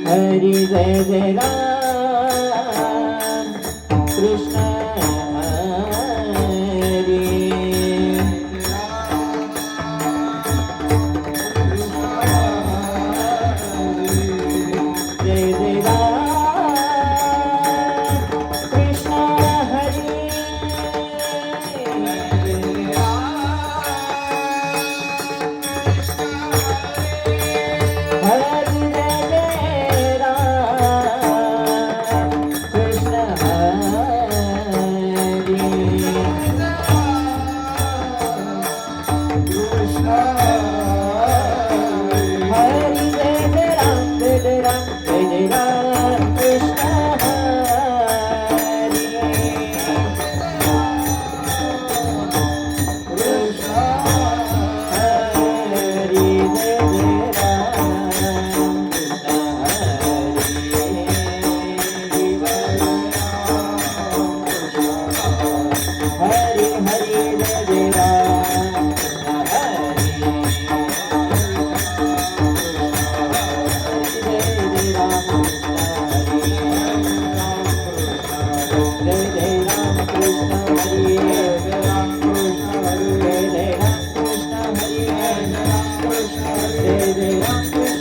हरी जय जय राम कृष्ण हरी जय जय राम कृष्ण हरी हरी जय जय राम कृष्ण हरी हरी जय जय राम जय जय राम जय जय राम कृष्ण हरी हरी जय जय राम कृष्ण हरी हरी जय जय राम कृष्ण हरी जय जय राम कृष्ण हरी जय जय राम कृष्ण हरी जय जय राम कृष्ण हरी जय जय राम कृष्ण हरी जय जय Ram Krishna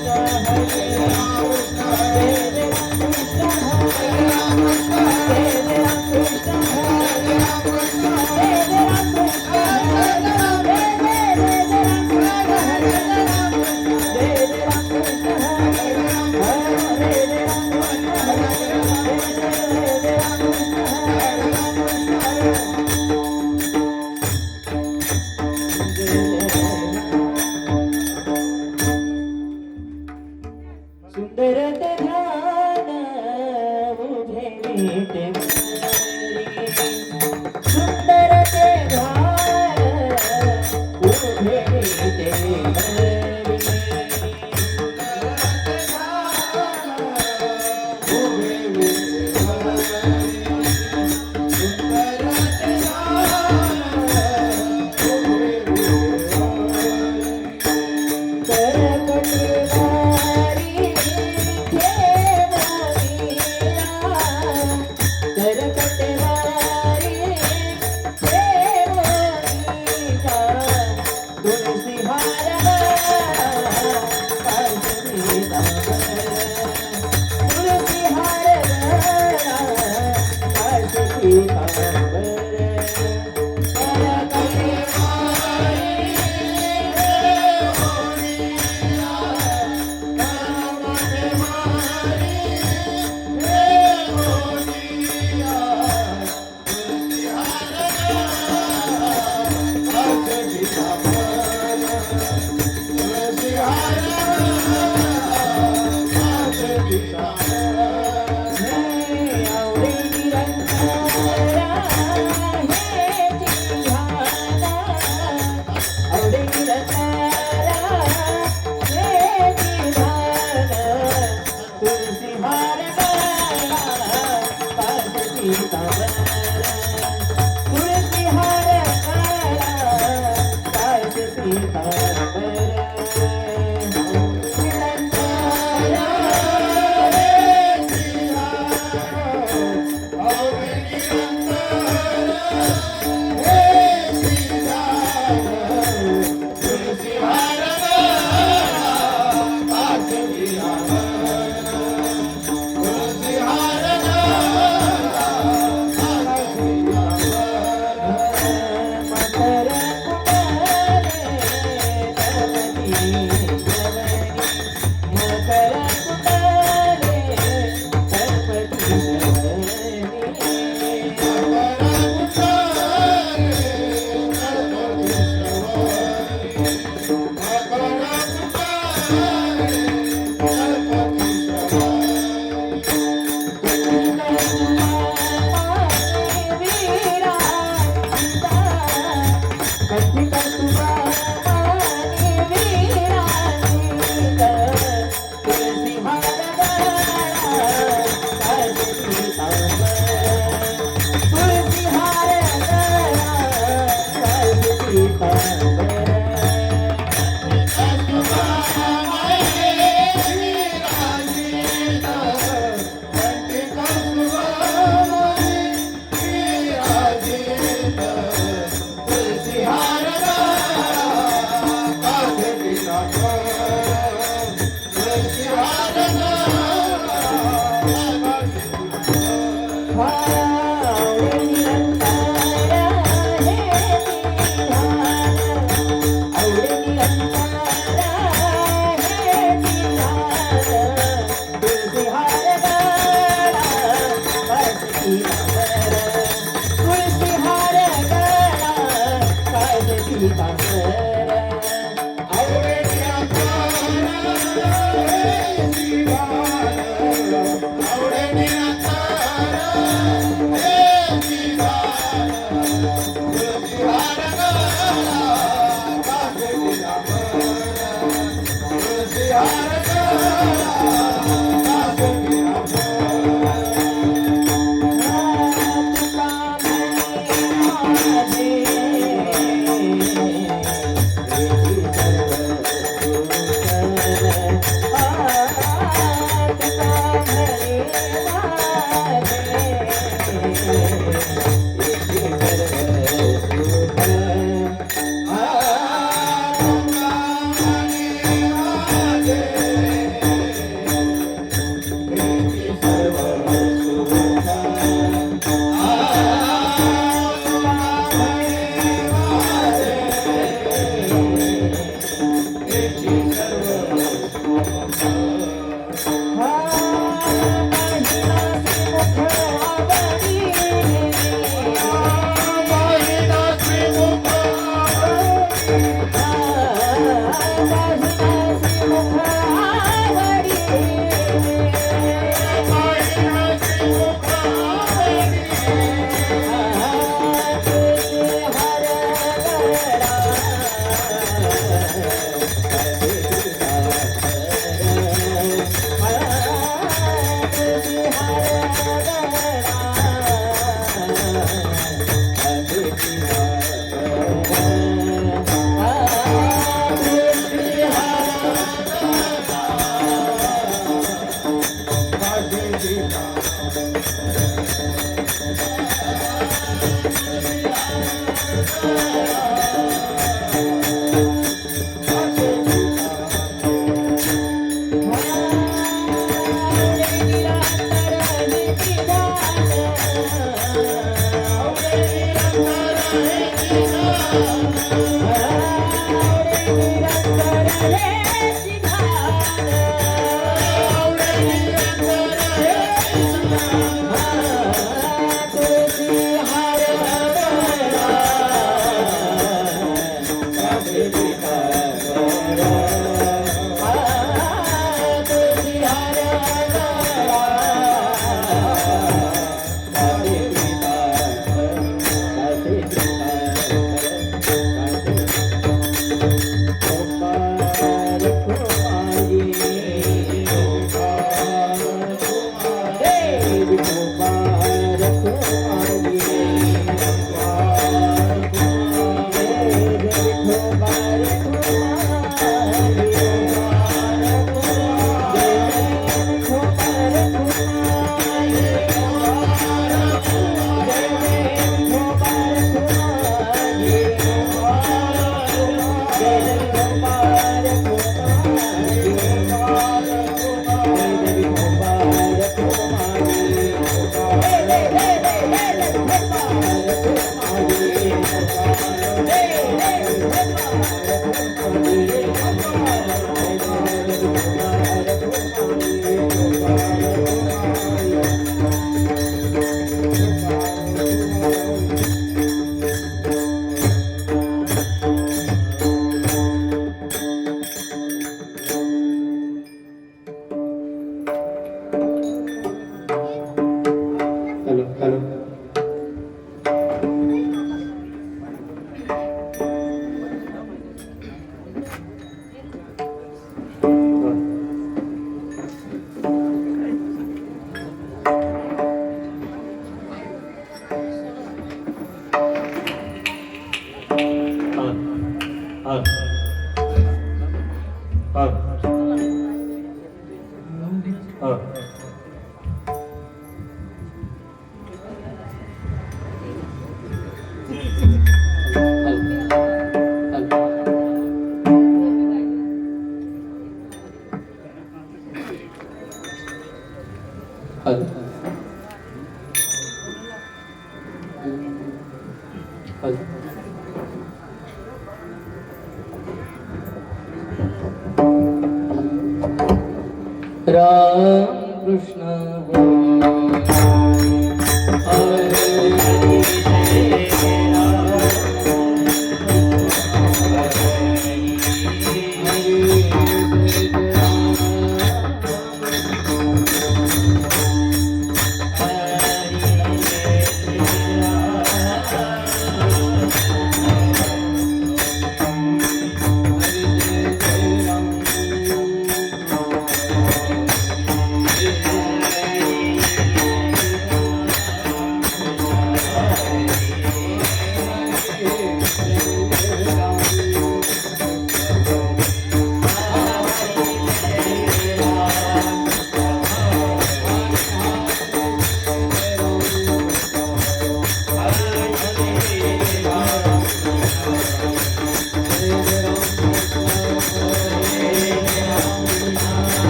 Ram Krishna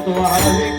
Hare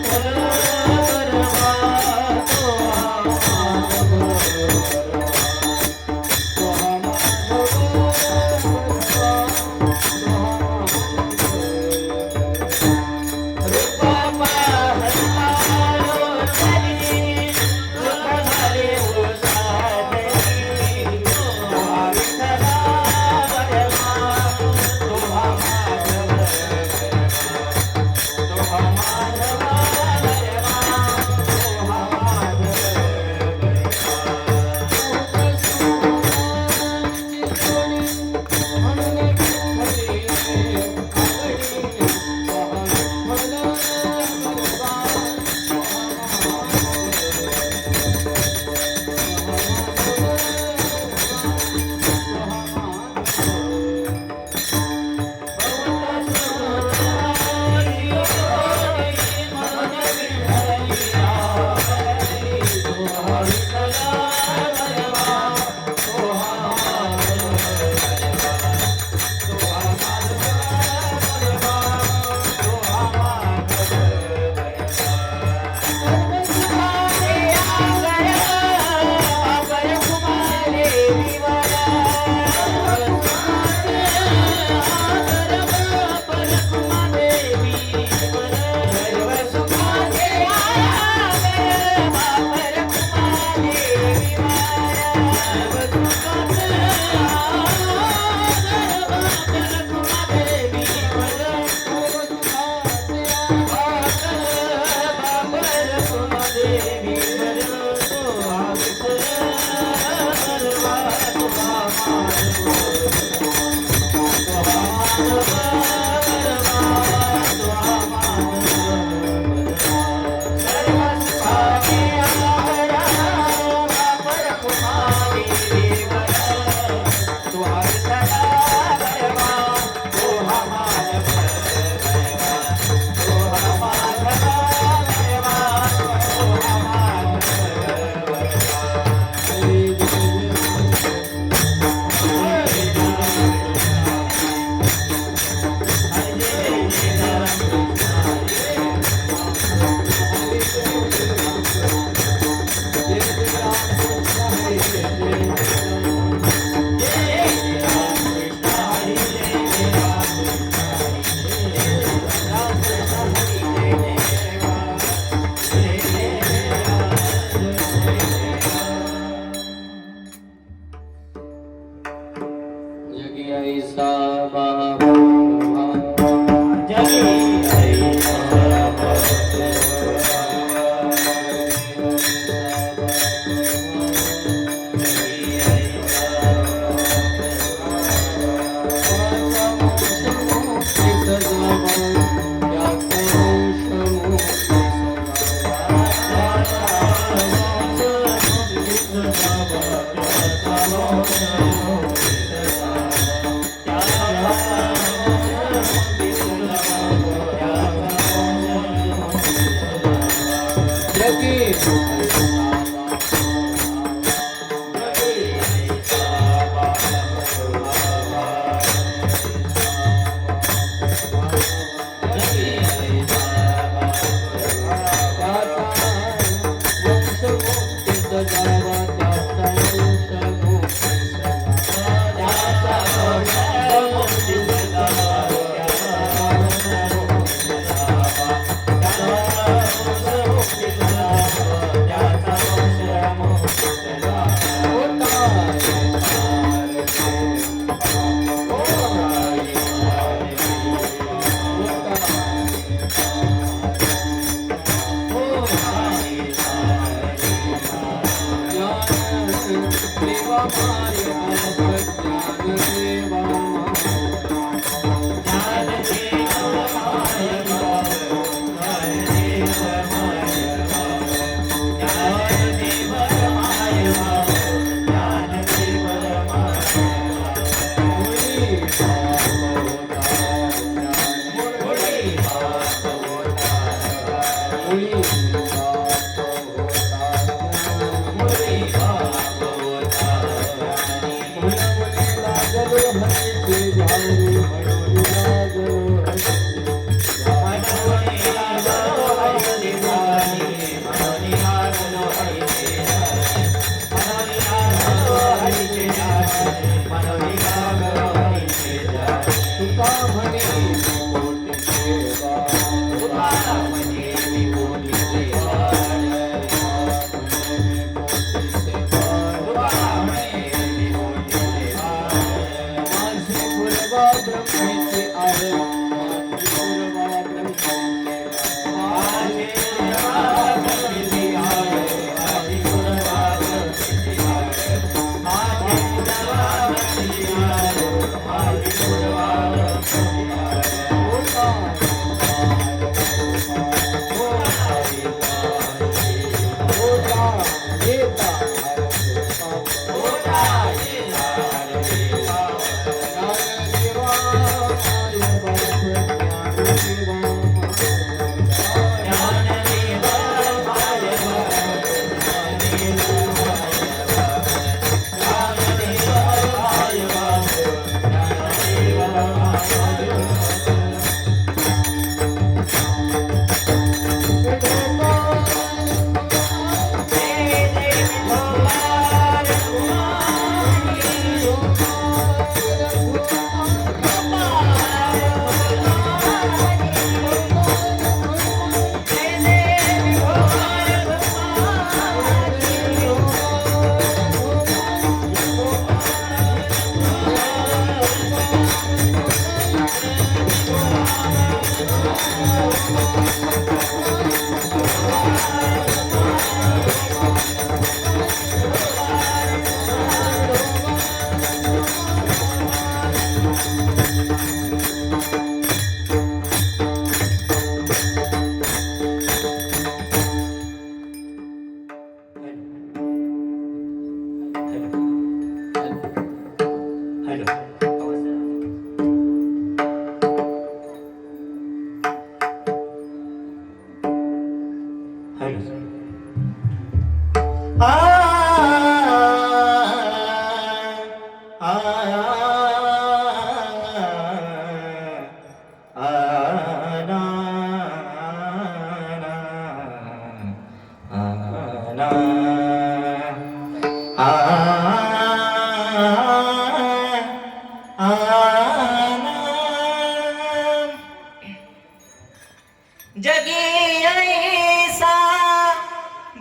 जगी ऐसा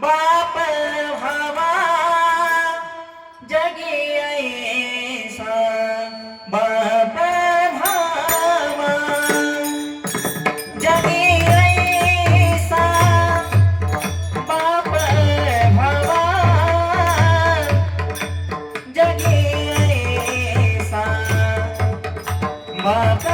बाप भावा, जगी ऐसा बाप भावा, जगी ऐसा बाप भावा, जगी ऐसा बाप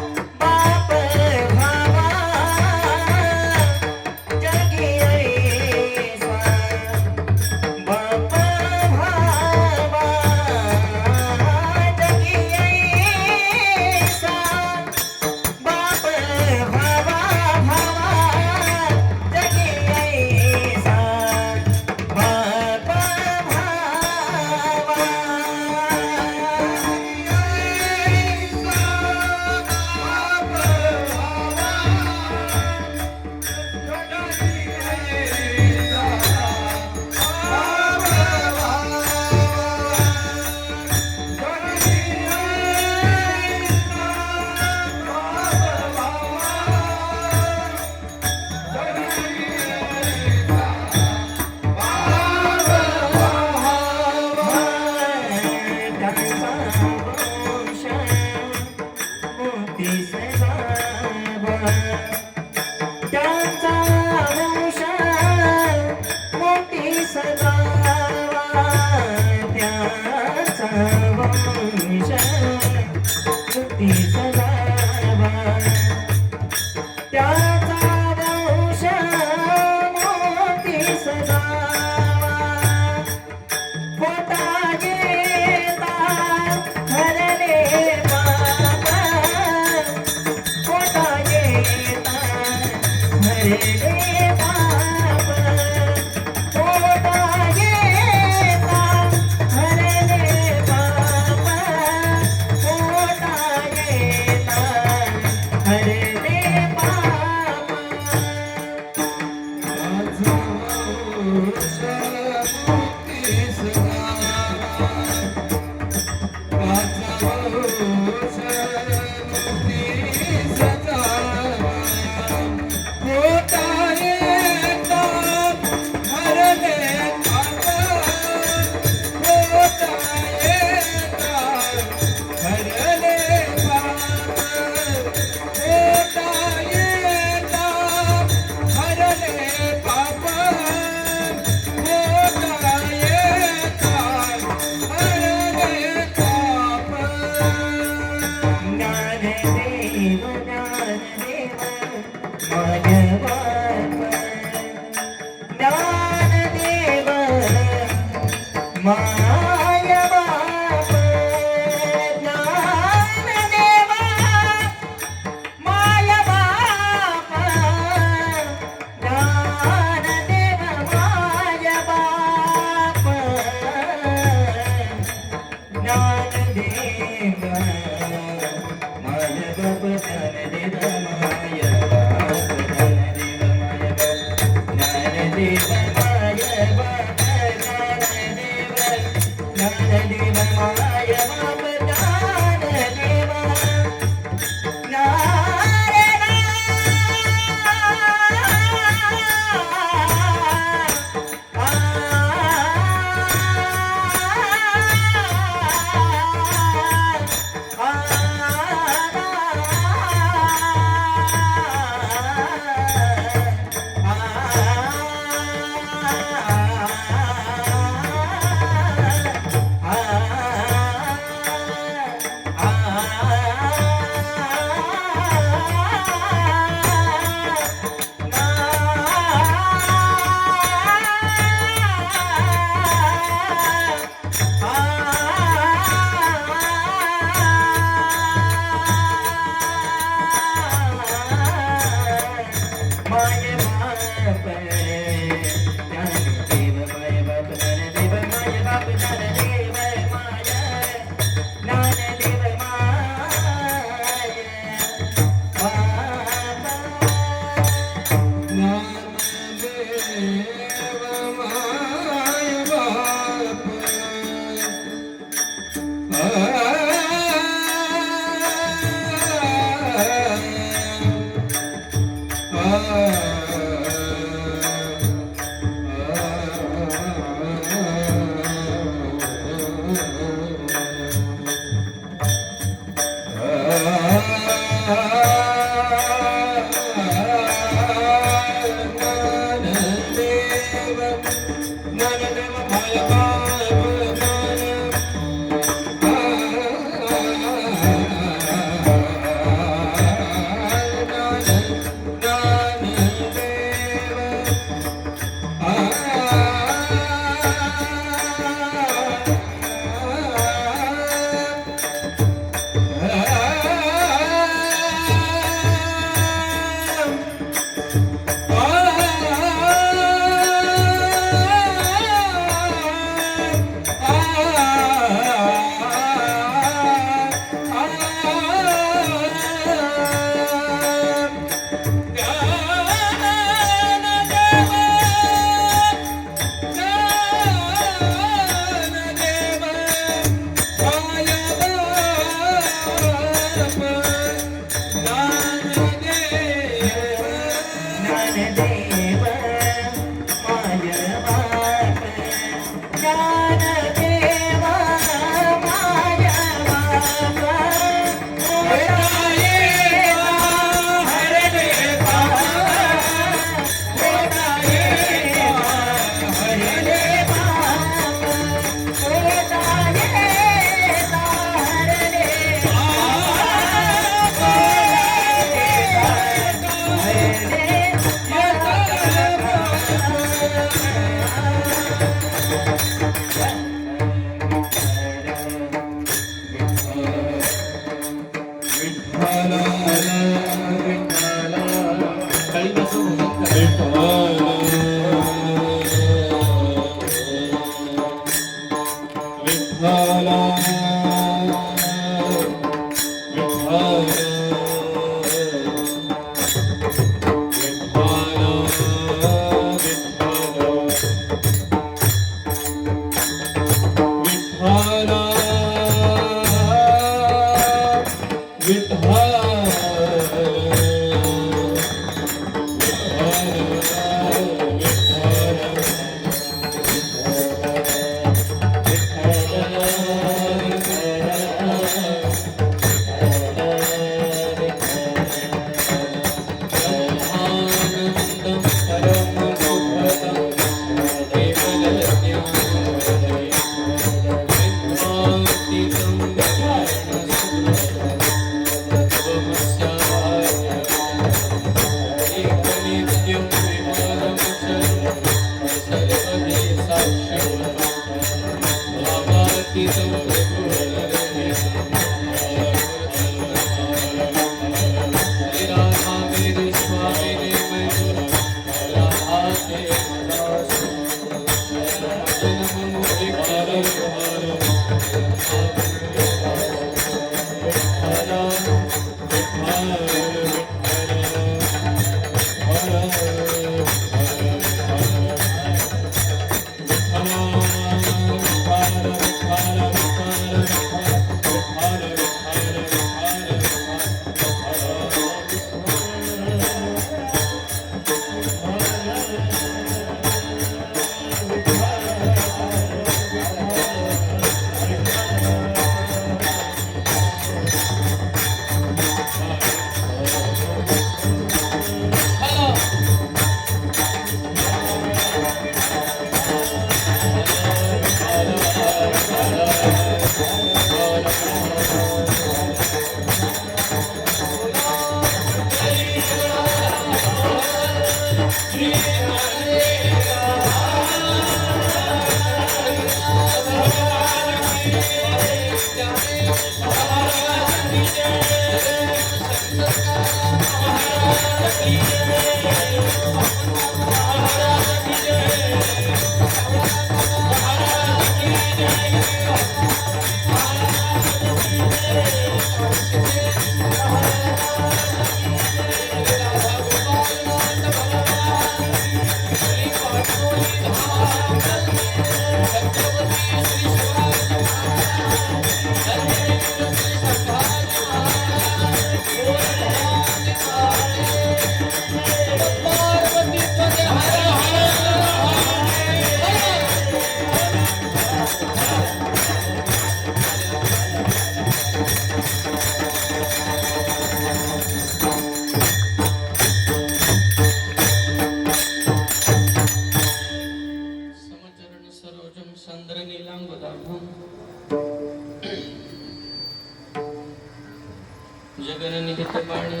जगन निहित पाणी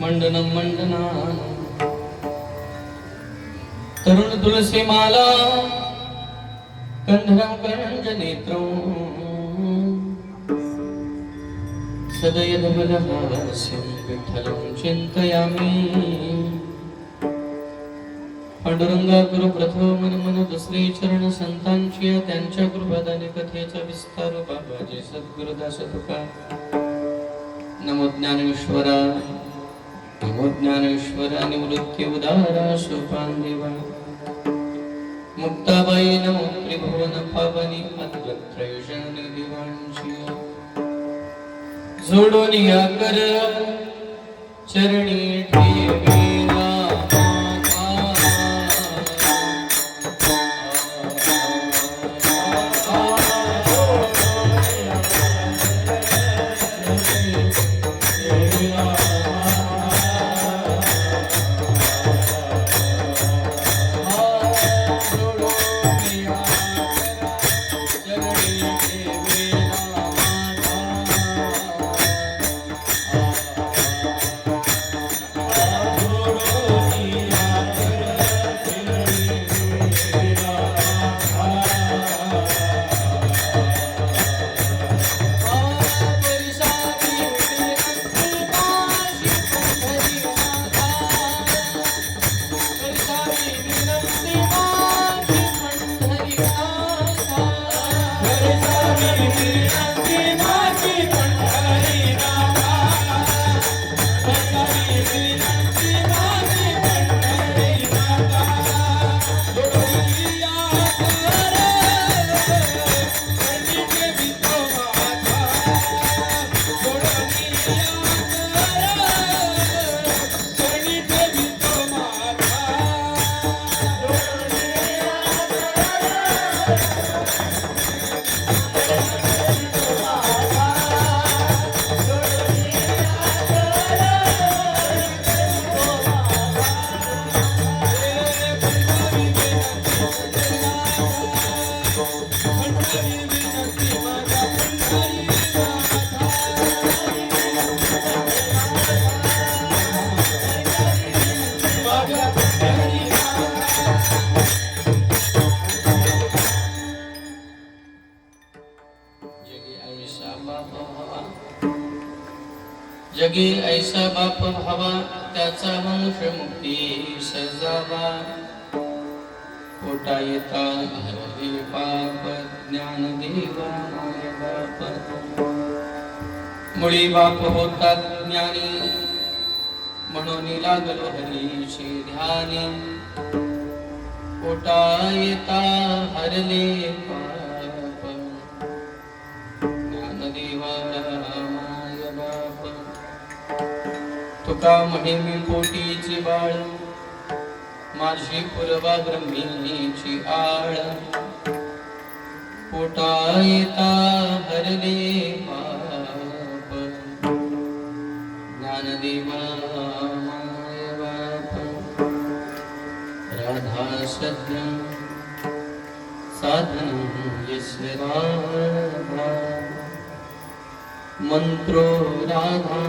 मंडनम मंडनान तरुण तुलसी माला कंधरम कंज नेत्रं सदयधवलहास्यं विठ्ठलं चिन्तयामि पांडुरंगा गुरु प्रथम मन दुसरे चरण संतांची त्यांच्या कृपादाने कथेचा विस्तार बाबाजी सद्गुरुदास तुका नमो ज्ञानेश्वरा नमो ज्ञानेश्वरा निवृत्ती उदारा सोपान देवा मुक्ताबाई नमो त्रिभुवन पावनी अद्वैत्रयोजन दिवांची जोडून या कर चरणी ठेवेला जगी ऐसा बाप भावा त्याचा वंश मुक्ती सजावा पोटा येता हरले पाप ज्ञान देवा माय बाप मुळी बाप होता ज्ञानी म्हणून लागलो हरीचे ध्यानी पोटा येता हरले पाप ज्ञान देवा माय बाप तुका महिमी पोटीची बाळ माझी पूर्वा ब्रह्मीची आळ पोटा येता हरले पाप ज्ञानदेवा माय बाप राधा सद्य साधन यस्य राधा मंत्रो राधा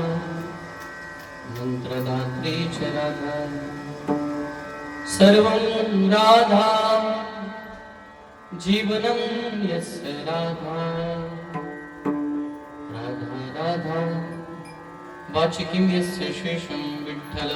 मंत्रदात्री च राधा सर्वं राधा जीवनं यस्य राधा राधा राधा वाचिकीं यस्य शेषं विठ्ठल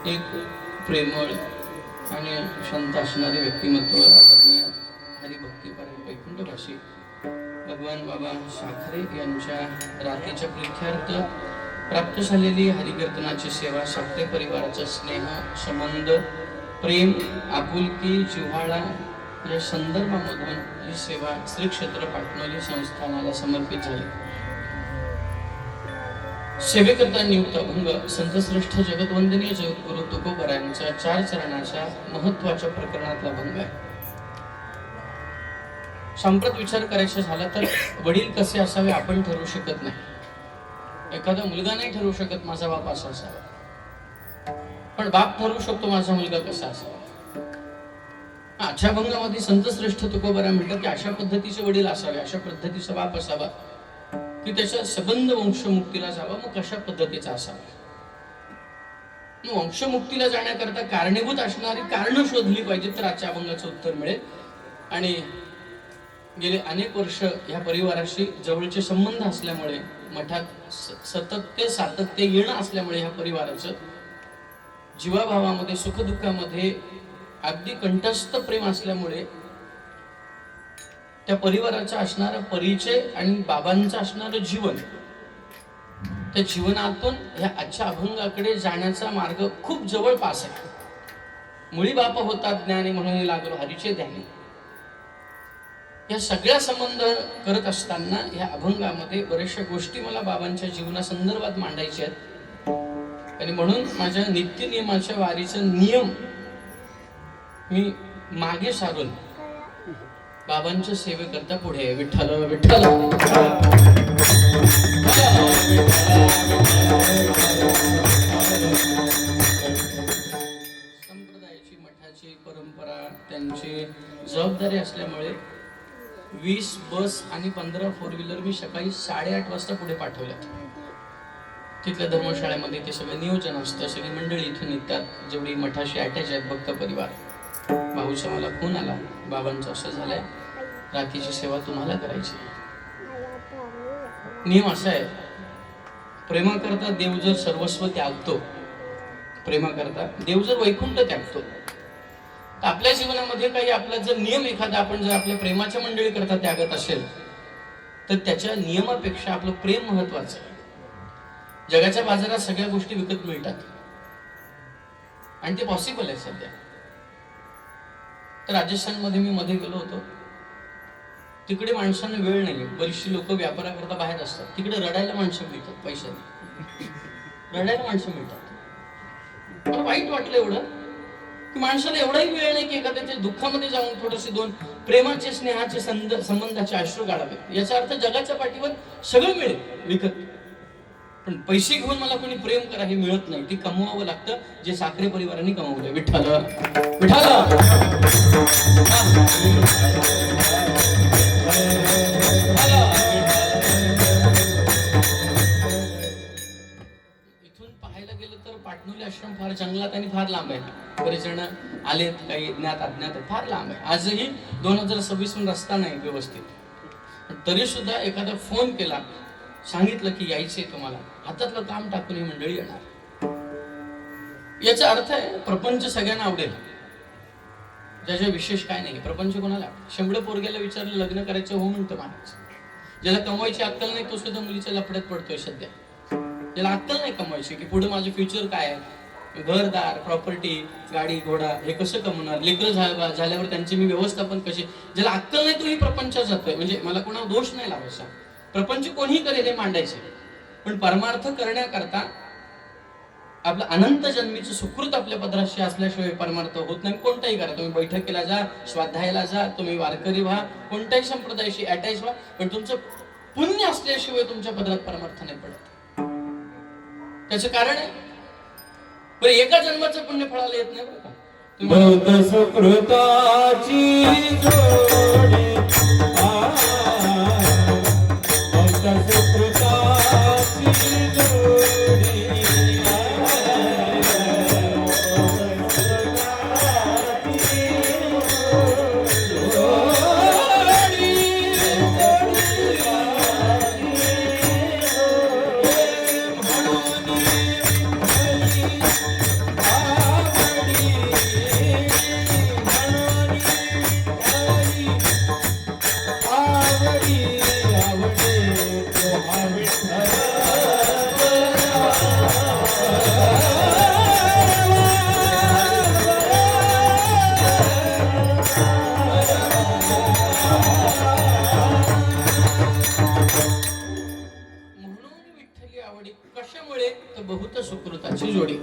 एक प्रेमळ आणि शांत असणारे व्यक्तिमत्व आदरणीय हरिभक्तीपरायण वैकुंठवासी भगवान बाबा साखरे यांच्या रात्रीच्या प्रीत्यर्थ प्राप्त झालेली हरिकीर्तनाची सेवा साखरे परिवाराचा स्नेह संबंध प्रेम आपुलकी जिव्हाळा या संदर्भामधून ही सेवा श्री क्षेत्र पाटणोली संस्थानाला समर्पित झाली. सेवेकरता नियुक्त अभंग संतश्रेष्ठ जगतवंदनीय जगद्गुरु तुकोबरायांच्या 4 चरणाच्या महत्वाच्या प्रकरणातला अभंग आहे. सांप्रत विचार करायचा झाला तर वडील कसे असावे आपण ठरवू शकत नाही. एखादा मुलगा नाही ठरवू शकत माझा बाप असा असावा, पण बाप ठरवू शकतो माझा मुलगा कसा असावा. आजच्या अभंगामध्ये संतश्रेष्ठ तुकोबरा म्हणतात की अशा पद्धतीचे वडील असावे, अशा पद्धतीचा बाप असावा की त्याच्या सबंध वंशमुक्तीला जावा. मग कशा पद्धतीचा असावा? वंशमुक्तीला जाण्याकरता कारणीभूत असणारी कारण शोधली पाहिजे तर आजच्या अभंगाचं उत्तर मिळेल. आणि गेले अनेक वर्ष ह्या परिवाराशी जवळचे संबंध असल्यामुळे, मठात सतत सातत्य येणं असल्यामुळे ह्या परिवाराचं जीवाभावामध्ये सुखदुःखामध्ये अगदी कंठस्थ प्रेम असल्यामुळे त्या परिवाराचा असणारा परिचय आणि बाबांचं असणारं जीवन, त्या जीवनातून ह्या आजच्या अभंगाकडे जाण्याचा मार्ग खूप जवळपास आहे. मुळी बाप होता ज्ञानी म्हणून लागलो हरीचे ध्यानी. या सगळ्या संबंध करत असताना या अभंगामध्ये बऱ्याचशा गोष्टी मला बाबांच्या जीवनासंदर्भात मांडायच्या आहेत. आणि म्हणून माझ्या नित्यनियमाच्या वारीचा नियम मी मागे सारून बाबांच्या सेवेकरता पुढे विठ्ठल विठ्ठल संप्रदायाची, मठाची परंपरा, त्यांची जबाबदारी असल्यामुळे 20 बस आणि 15 4 व्हीलर मी सकाळी 8:30 वाजता पुढे पाठवल्या. तिथल्या धर्मशाळेमध्ये ते सगळं नियोजन असतं, सगळी मंडळी इथून निघतात जेवढी मठाशी अटॅच आहेत भक्त परिवार. भाऊचा मला फोन आला, बाबांचं असं झालंय, रात्रीची सेवा तुम्हाला करायची. नियम असा आहे, प्रेमा करता देव जर सर्वस्व त्यागतो, प्रेमा करता देव जर वैकुंठ त्यागतो, तर आपल्या जीवनामध्ये काही आपला जर नियम एखादा आपण जर आपल्या प्रेमाच्या मंडळी करता त्यागत असेल तर त्याच्या नियमापेक्षा आपलं प्रेम महत्वाचं आहे. जगाच्या बाजारात सगळ्या गोष्टी विकत मिळतात आणि ते पॉसिबल आहे सध्या. तर राजस्थानमध्ये मी मध्ये गेलो होतो, तिकडे माणसांना वेळ नाही. बरीचशी लोक व्यापाराकरता बाहेर असतात, तिकडे रडायला माणसं मिळतात, पैशाने रडायला माणसं मिळतात. मला वाईट वाटलं एवढं की माणसाला एवढाही वेळ नाही की एखाद्याच्या दुःखामध्ये जाऊन थोडेसे 2 प्रेमाचे, स्नेहाचे, संबंधाचे अश्रू काढावे. याचा अर्थ जगाच्या पाठीवर सगळं मिळेल विकत, पण पैसे घेऊन मला कोणी प्रेम करा हे मिळत नाही. ते कमवावं लागतं जे साखरे परिवारांनी कमवलंय. विठ्ठल विठ्ठल इथून पाहायला गेलं तर पाटणोली आश्रम फार जंगलात आणि फार लांब आहे. बरेच जण आलेत, काही ज्ञात अज्ञात, फार लांब आहे. आजही 2026 रस्ता नाही व्यवस्थित. तरी सुद्धा एखादा फोन केला, सांगितलं की यायचंय तुम्हाला, हातातलं काम टाकून ही मंडळी येणार. याचा अर्थ आहे प्रपंच सगळ्यांना आवडेल, ज्याच्या विशेष काय नाही. प्रपंच कोणाला शेंबडे पोरग्याला विचारलं लग्न करायचं हो म्हणतो महाराज. ज्याला कमवायची अक्कल नाही तो सुद्धा मुलीच्या लफड्यात पडतोय सध्या. ज्याला अक्कल नाही कमवायची की पुढे माझं फ्युचर काय आहे, घरदार, प्रॉपर्टी, गाडी घोडा हे कसं कमवणार, लेकरं झाल्यावर त्यांची मी व्यवस्थापन कशी, ज्याला अक्कल नाही तोही प्रपंचात जातोय. म्हणजे मला कोणावर दोष नाही लावायचा, प्रपंच कोणीही करेल हे मांडायचे, पण परमार्थ करण्याकरता आपलं अनंत जन्मीचं सुकृत आपल्या पदराशी असल्याशिवाय परमार्थ होत नाही. कोणताही करा, तुम्ही बैठकीला जा, स्वाध्यायाला जा, तुम्ही वारकरी व्हा, कोणत्याही संप्रदायाशी अटॅच व्हा, पण तुमचं पुण्य असल्याशिवाय तुमच्या पदरात परमार्थ नाही पडत. त्याचं कारण आहे, पण एका जन्माचं पुण्य फळाला येत नाही बरं का. सुकृताची जोडी आवडी कशामुळे तर बहुत सुकृताची जोडी.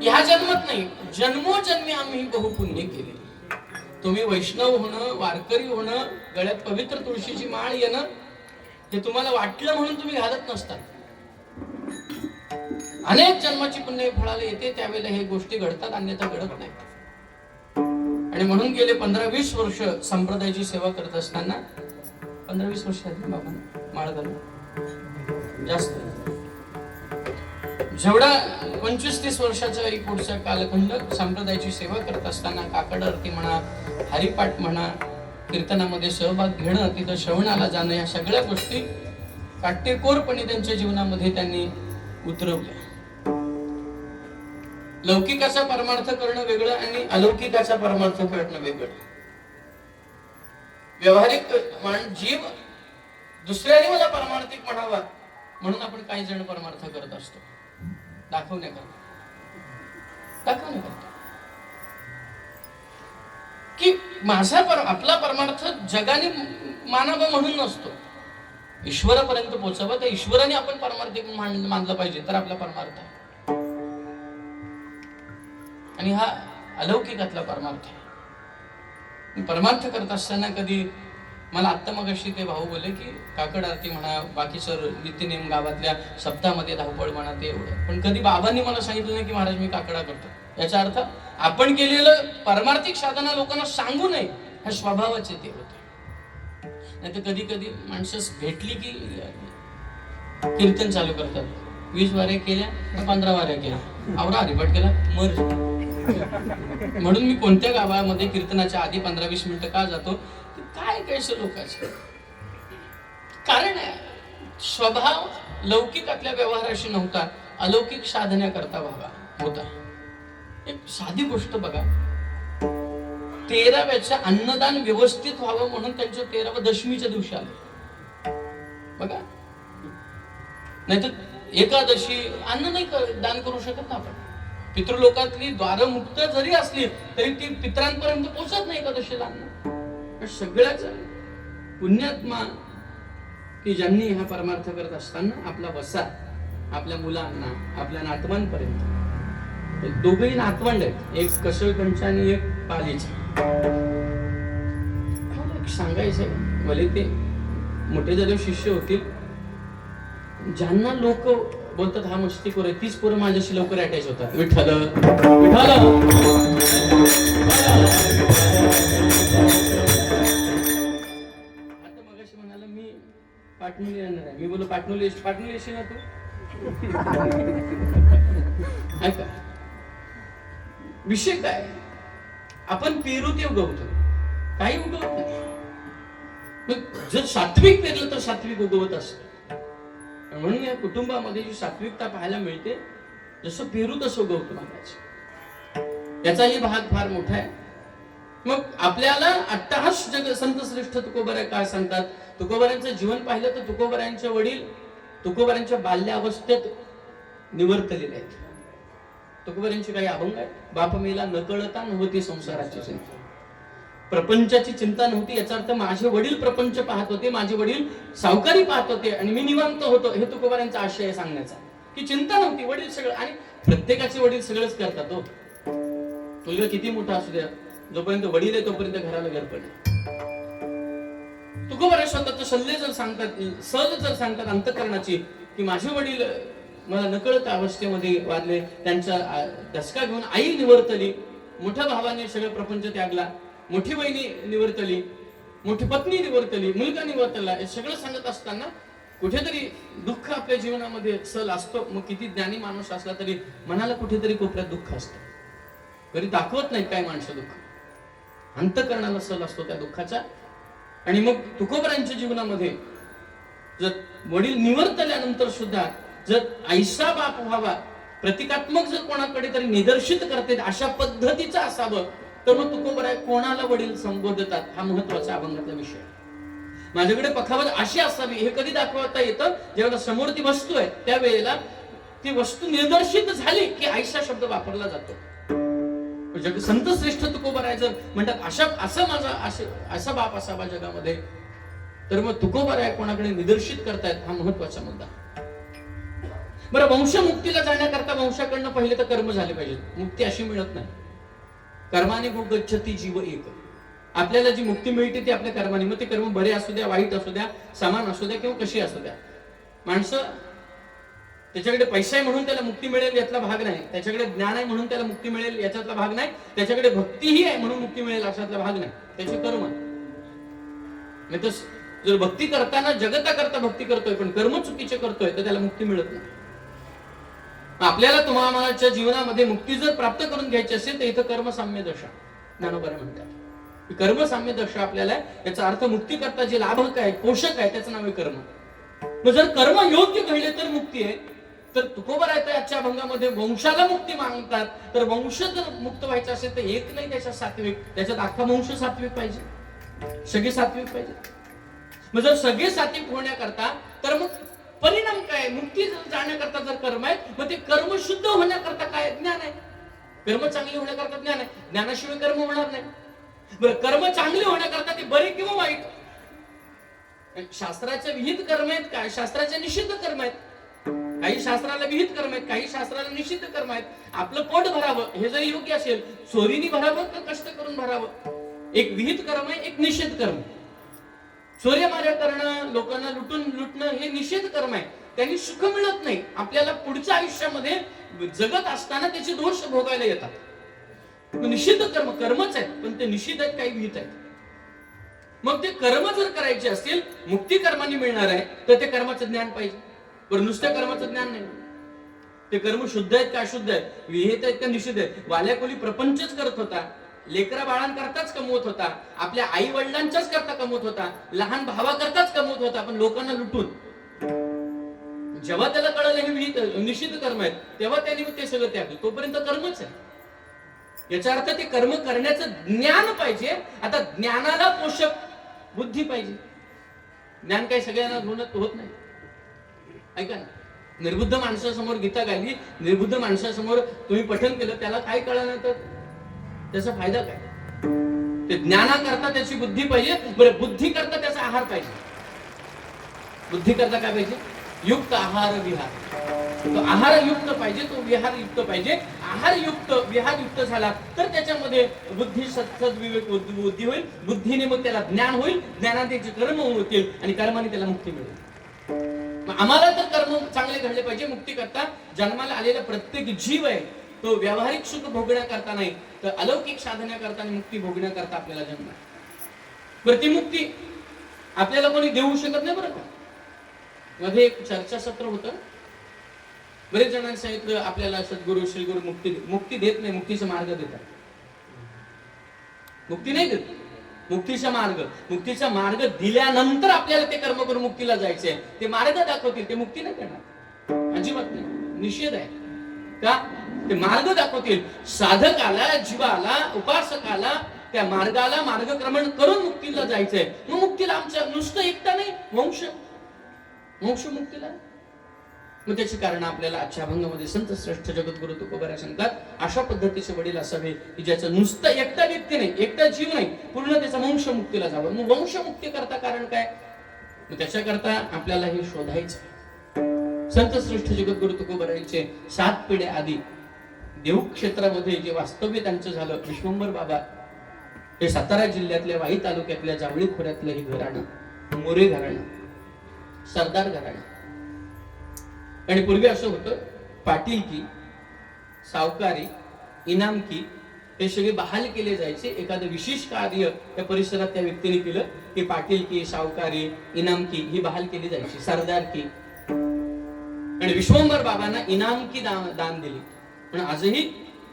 ह्या जन्मात नाही, जन्मोजन्मी आम्ही बहुपुण्य केले. तुम्ही वैष्णव होणं, वारकरी होणं, गळ्यात पवित्र तुळशीची माळ येणं हे तुम्हाला वाटलं म्हणून तुम्ही घालत नसतात. अनेक जन्माची पुण्य फळाला येते त्यावेळेला हे गोष्टी घडतात, अन्यथा घडत नाही. आणि म्हणून गेले 15-20 वर्ष संप्रदायाची सेवा करत असताना 15-20 वर्ष बाबा माळ घालून जास्त जेवढा 25-30 वर्षाचा पुढचा कालखंड संप्रदायाची सेवा करत असताना काकड आरती म्हणा, हरिपाठ म्हणा, कीर्तनामध्ये सहभाग घेणं, तिथं श्रवणाला जाणं, या सगळ्या गोष्टी काटेकोरपणे त्यांच्या जीवनामध्ये त्यांनी उतरवल्या. लौकिकाचा परमार्थ करणं वेगळं आणि अलौकिकाचा परमार्थ करणं वेगळं. व्यावहारिक जीव दुसऱ्याने मला परमार्थिक म्हणावा म्हणून आपण काही जण परमार्थ करत असतो, दाखवण्याकरता की माझा आपला परमार्थ जगाने मानावा म्हणून नसतो, ईश्वरापर्यंत पोहोचावा. तर ईश्वराने आपण परमार्थिक मानलं पाहिजे तर आपला परमार्थ आहे. आणि हा अलौकिकातला परमार्थ आहे. परमार्थ करत असताना कधी मला आत्ता मगाशी ते भाऊ बोलले की काकड आरती म्हणा, बाकी सर नित्यनेम गावातल्या सप्ताहामध्ये धावपळ म्हणा, ते एवढं. पण कधी बाबांनी मला सांगितलं नाही की महाराज मी काकडा करतो. याचा अर्थ आपण केलेलं परमार्थिक साधना लोकांना सांगू नये, ह्या स्वभावाचे ते होते. नाही तर कधी कधी माणसं भेटली की कीर्तन चालू करतात. 20 वाऱ्या केल्या, 15 वाऱ्या केल्या, आवरा हरिपाठ केला, मर. म्हणून मी कोणत्या गावामध्ये कीर्तनाच्या आधी 15-20 मिनिटं का जातो, काय कैसे लोकांचं कारण आहे. स्वभाव लौकिकातल्या व्यवहाराशी नव्हता, अलौकिक साधण्याकरता व्हावा होता. एक साधी गोष्ट बघा, 13व्याचं अन्नदान व्यवस्थित व्हावं म्हणून त्यांच्या 13व्या दशमीच्या दिवशी आले बघा. नाहीतर एकादशी अन्न नाही दान करू शकत ना आपण. पितृलोकातली द्वारमुक्त जरी असली तरी ती पितरांपर्यंत पोहोचत नाही एकादशीला अन्न. सगळ्याच पुण्यात्मा की ज्यांनी हा परमार्थ करत असताना आपला वसा आपल्या मुलांना, आपल्या नातवांपर्यंत, दोघेही नातवंड आहेत, एक कसळकंच आणि एक पालीच. सांगायचं भले ते मोठे झाले शिष्य होतील, ज्यांना लोक बोलतात हा मस्तीखोर आहे, तीच पोरं माझ्याशी लवकर अटॅच होतात. विठ्ठल विठ्ठल. आता मगाशी म्हणाला मी पाटणुली येणार आहे, मी बोललो पाटणुली येशील ना तू. ऐका विषय काय, आपण पेरू ते उगवतो, काही उगवत नाही. जर सात्विक पेरलं तर सात्विक उगवत असत. म्हणून या कुटुंबामध्ये जी सात्विकता पाहायला मिळते, जसं पेरू तसं उगवतो महाराज, याचाही भाग फार मोठा आहे. मग आपल्याला अट्टहास संत श्रेष्ठ तुकोबराय काय सांगतात. तुकोबरायांचं जीवन पाहिलं तर तुकोबरायांचे वडील तुकोबरायांच्या बाल्यावस्थेत निवर्तलेले आहेत. तुकोबरायांची काही अभंग आहेत. बाप मेला न कळता नव्हती संसाराची चिंता, प्रपंचाची चिंता नव्हती. याचा अर्थ माझे वडील प्रपंच पाहत होते, माझे वडील सावकारी पाहत होते आणि मी निवांत होतो. हे तुकोबरायांचा आशय आहे सांगण्याचा, की चिंता नव्हती, वडील सगळं. आणि प्रत्येकाचे वडील सगळंच करतात हो. मुलगा किती मोठा असू द्या, जोपर्यंत वडील आहे तोपर्यंत घराला घरपण आहे. तुकोबराय स्वतःचे सल्ले जर सांगतात, सहज जर सांगतात अंतःकरणाची, की माझे वडील मला नकळत अवस्थेमध्ये वारले, त्यांचा दसका घेऊन आई निवर्तली, मोठ्या भावाने सगळं प्रपंच त्यागला, मोठी बहिणी निवर्तली, मोठी पत्नी निवर्तली, मुलगा निवर्तला. हे सगळं सांगत असताना कुठेतरी दुःख आपल्या जीवनामध्ये सल असतो. मग किती ज्ञानी माणूस असला तरी मनाला कुठेतरी कोपऱ्यात दुःख असतं. तरी दाखवत नाही काय माणसं दुःख, अंतःकरणाला सल असतो त्या दुःखाचा. आणि मग तुकोबरायांच्या जीवनामध्ये जर वडील निवर्तल्यानंतर सुद्धा जर ऐसा बाप व्हावा, प्रतिकात्मक जर कोणाकडे तरी निदर्शित करते अशा पद्धतीचं असावं, तर मग तुकोबराय कोणाला वडील संबोधतात हा महत्वाचा अभंगातला विषय. माझ्याकडे पखावत अशी असावी हे कधी दाखवता येतं, जेव्हा समोर ती वस्तू आहे त्यावेळेला ती वस्तू निदर्शित झाली की ऐसा शब्द वापरला जातो. संत श्रेष्ठ तुकोबराय जर म्हणतात असा माझा असा बाप असावा जगामध्ये, तर मग तुकोबराय कोणाकडे निदर्शित करतायत हा महत्वाचा मुद्दा. बरं, वंशमुक्तीला जाण्याकरता वंशाकडनं पहिले तर कर्म झाले पाहिजे. मुक्ती अशी मिळत नाही. कर्माने गच्छती जीव एक. आपल्याला जी मुक्ती मिळते ती आपल्या कर्माने. मग ते कर्म बरे असू द्या, वाईट असू द्या, समान असू द्या किंवा कशी असू द्या. माणसं त्याच्याकडे पैसा आहे म्हणून त्याला मुक्ती मिळेल यातला भाग नाही, त्याच्याकडे ज्ञान आहे म्हणून त्याला मुक्ती मिळेल याच्यातला भाग नाही, त्याच्याकडे भक्तीही आहे म्हणून मुक्ती मिळेल अशातला भाग नाही. त्याचे कर्म. नाही तर जर भक्ती करताना जगता करता भक्ती करतोय पण कर्म चुकीचे करतोय तर त्याला मुक्ती मिळत नाही. आपल्याला तुम्हाला जीवनामध्ये मुक्ती जर प्राप्त करून घ्यायची असेल तर इथं कर्मसाम्य दशा ज्ञानोबा म्हणतात. कर्मसाम्य दशा आपल्याला, याचा अर्थ मुक्ती करता जे लाभक आहे, पोषक आहे, त्याचं नाव आहे कर्म. मग जर कर्म योग्य घडले तर मुक्ती आहे. तर तुकोबा राहतोय आजच्या अभंगामध्ये वंशाला मुक्ती मागतात. तर वंश जर मुक्त व्हायचा असेल तर एक नाही, त्याच्यात सात्विक, त्याच्यात अख्खा वंश सात्विक पाहिजे, सगळे सात्विक पाहिजे. मग जर सगळे सात्विक होण्याकरता तर मग परिणाम काय? मुक्ती जाण्याकरता जर कर्म आहे, मग ते कर्म शुद्ध होण्याकरता काय? ज्ञान आहे. कर्म चांगले होण्याकरता ज्ञान आहे. ज्ञानाशिवाय कर्म होणार नाही. बरं, कर्म चांगले होण्याकरता ते बरे किंवा वाईट? शास्त्राचे विहित कर्म आहेत, काय शास्त्राचे निषिद्ध कर्म आहेत. काही शास्त्राला विहित कर्म आहेत, काही शास्त्राला निषिद्ध कर्म आहेत. आपलं पोट भरावं हे जर योग्य असेल, चोरीने भरावं का कष्ट करून भरावं, एक विहित कर्म आहे, एक निषिद्ध कर्म. चोऱ्यामाऱ्या करणं, लोकांना लुटणं हे निषेध कर्म आहे. त्यांनी सुख मिळत नाही. आपल्याला पुढच्या आयुष्यामध्ये जगत असताना त्याचे दोष भोगायला येतात. निषिद्ध कर्मच आहेत, पण ते निषिद्ध आहेत, काही विहित आहेत. मग ते कर्म जर करायचे असतील, मुक्ती कर्माने मिळणार आहे, तर ते कर्माचं ज्ञान पाहिजे. पण नुसत्या कर्माचं ज्ञान नाही. ते कर्म शुद्ध आहेत का अशुद्ध आहेत, विहित आहेत का निषिद्ध आहेत. वाल्याकोली प्रपंचच करत होता, लेकरा बाळांकरताच कमवत होता, आपल्या आई वडिलांच्याच करता कमवत होता, लहान भावाकरताच कमवत होता, पण लोकांना लुटून. जेव्हा त्याला कळलं हे विहित निषिद्ध कर्म आहेत, तेव्हा त्यांनी ते सगळं त्याग. तोपर्यंत कर्मच आहे. याचा अर्थ ते कर्म करण्याचं ज्ञान पाहिजे. आता ज्ञानाला पोषक बुद्धी पाहिजे. ज्ञान काही सगळ्यांना होत नाही. ऐका ना, निर्बुद्ध माणसासमोर गीता गायली, निर्बुद्ध माणसासमोर तुम्ही पठण केलं, त्याला काय कळलं तर त्याचा फायदा काय? ते ज्ञानाकरता त्याची बुद्धी पाहिजे. बरं, बुद्धी करता त्याचा आहार पाहिजे. बुद्धी करता काय पाहिजे? युक्त आहार विहार. तो आहार युक्त पाहिजे, तो विहार युक्त पाहिजे. आहार युक्त विहार युक्त झाला तर त्याच्यामध्ये बुद्धी सद्विवेक बुद्धी होईल. बुद्धीने मग त्याला ज्ञान होईल, ज्ञानाने त्याचे कर्म होतील आणि कर्माने त्याला मुक्ती मिळेल. आम्हाला तर कर्म चांगले घडले पाहिजे. मुक्ती करता जन्माला आलेला प्रत्येक जीव आहे तो व्यावहारिक सुख भोगण्याकरता नाही, तर अलौकिक साधण्याकरता आणि मुक्ती भोगण्याकरता आपल्याला जन्म आहे. बरं, ती मुक्ती आपल्याला कोणी देऊ शकत नाही. बरं का, मध्ये एक चर्चासत्र होतं. बरेच जणांनी सांगितलं आपल्याला सद्गुरु श्रीगुरु मुक्ती देत नाही, मुक्तीचा मार्ग देतात. मुक्ती नाही देत, मुक्तीचा मार्ग दिल्यानंतर आपल्याला ते कर्म करून मुक्तीला जायचंय. ते मार्ग दाखवतील, ते मुक्ती नाही करणार, अजिबात नाही. निषेध आहे का? ते मार्ग दाखवतील. साधकाला, जीवाला, उपासकाला त्या मार्गाला मार्गक्रमण करून मुक्तीला जायचंय. मग मुक्तीला आमच्या नुसतं एकटा नाही, वंश मुक्तीला. मग त्याची कारण आपल्याला आजच्या अभंगामध्ये संत श्रेष्ठ जगद्गुरु तुकोबा सांगतात, अशा पद्धतीचे वडील असावे की ज्याचं नुसतं एकटा व्यक्ती नाही, एकटा जीव नाही, पूर्ण त्याचा वंश मुक्तीला जावं. मग वंश मुक्ती करता कारण काय? मग त्याच्याकरता आपल्याला हे शोधायचं. संत श्रेष्ठ जगद्गुरु तुकोबारायांचे 7 पिढ्या आधी देऊ क्षेत्रामध्ये जे वास्तव्य त्यांचं झालं, विश्वंभर बाबा हे सातारा जिल्ह्यातल्या वाई तालुक्यातल्या जावळी खोऱ्यातलं हे घराणं, मोरे घराणं, सरदार घराणं. आणि पूर्वी असं होतं, पाटीलकी, सावकारी, इनामकी हे सगळे बहाल केले जायचे. एखादं विशेष कार्य त्या परिसरात त्या व्यक्तीने केलं की पाटीलकी, सावकारी, इनामकी ही बहाल केली जायची. सरदारकी. आणि विश्वंभर बाबांना इनामकी दान दिली. पण आजही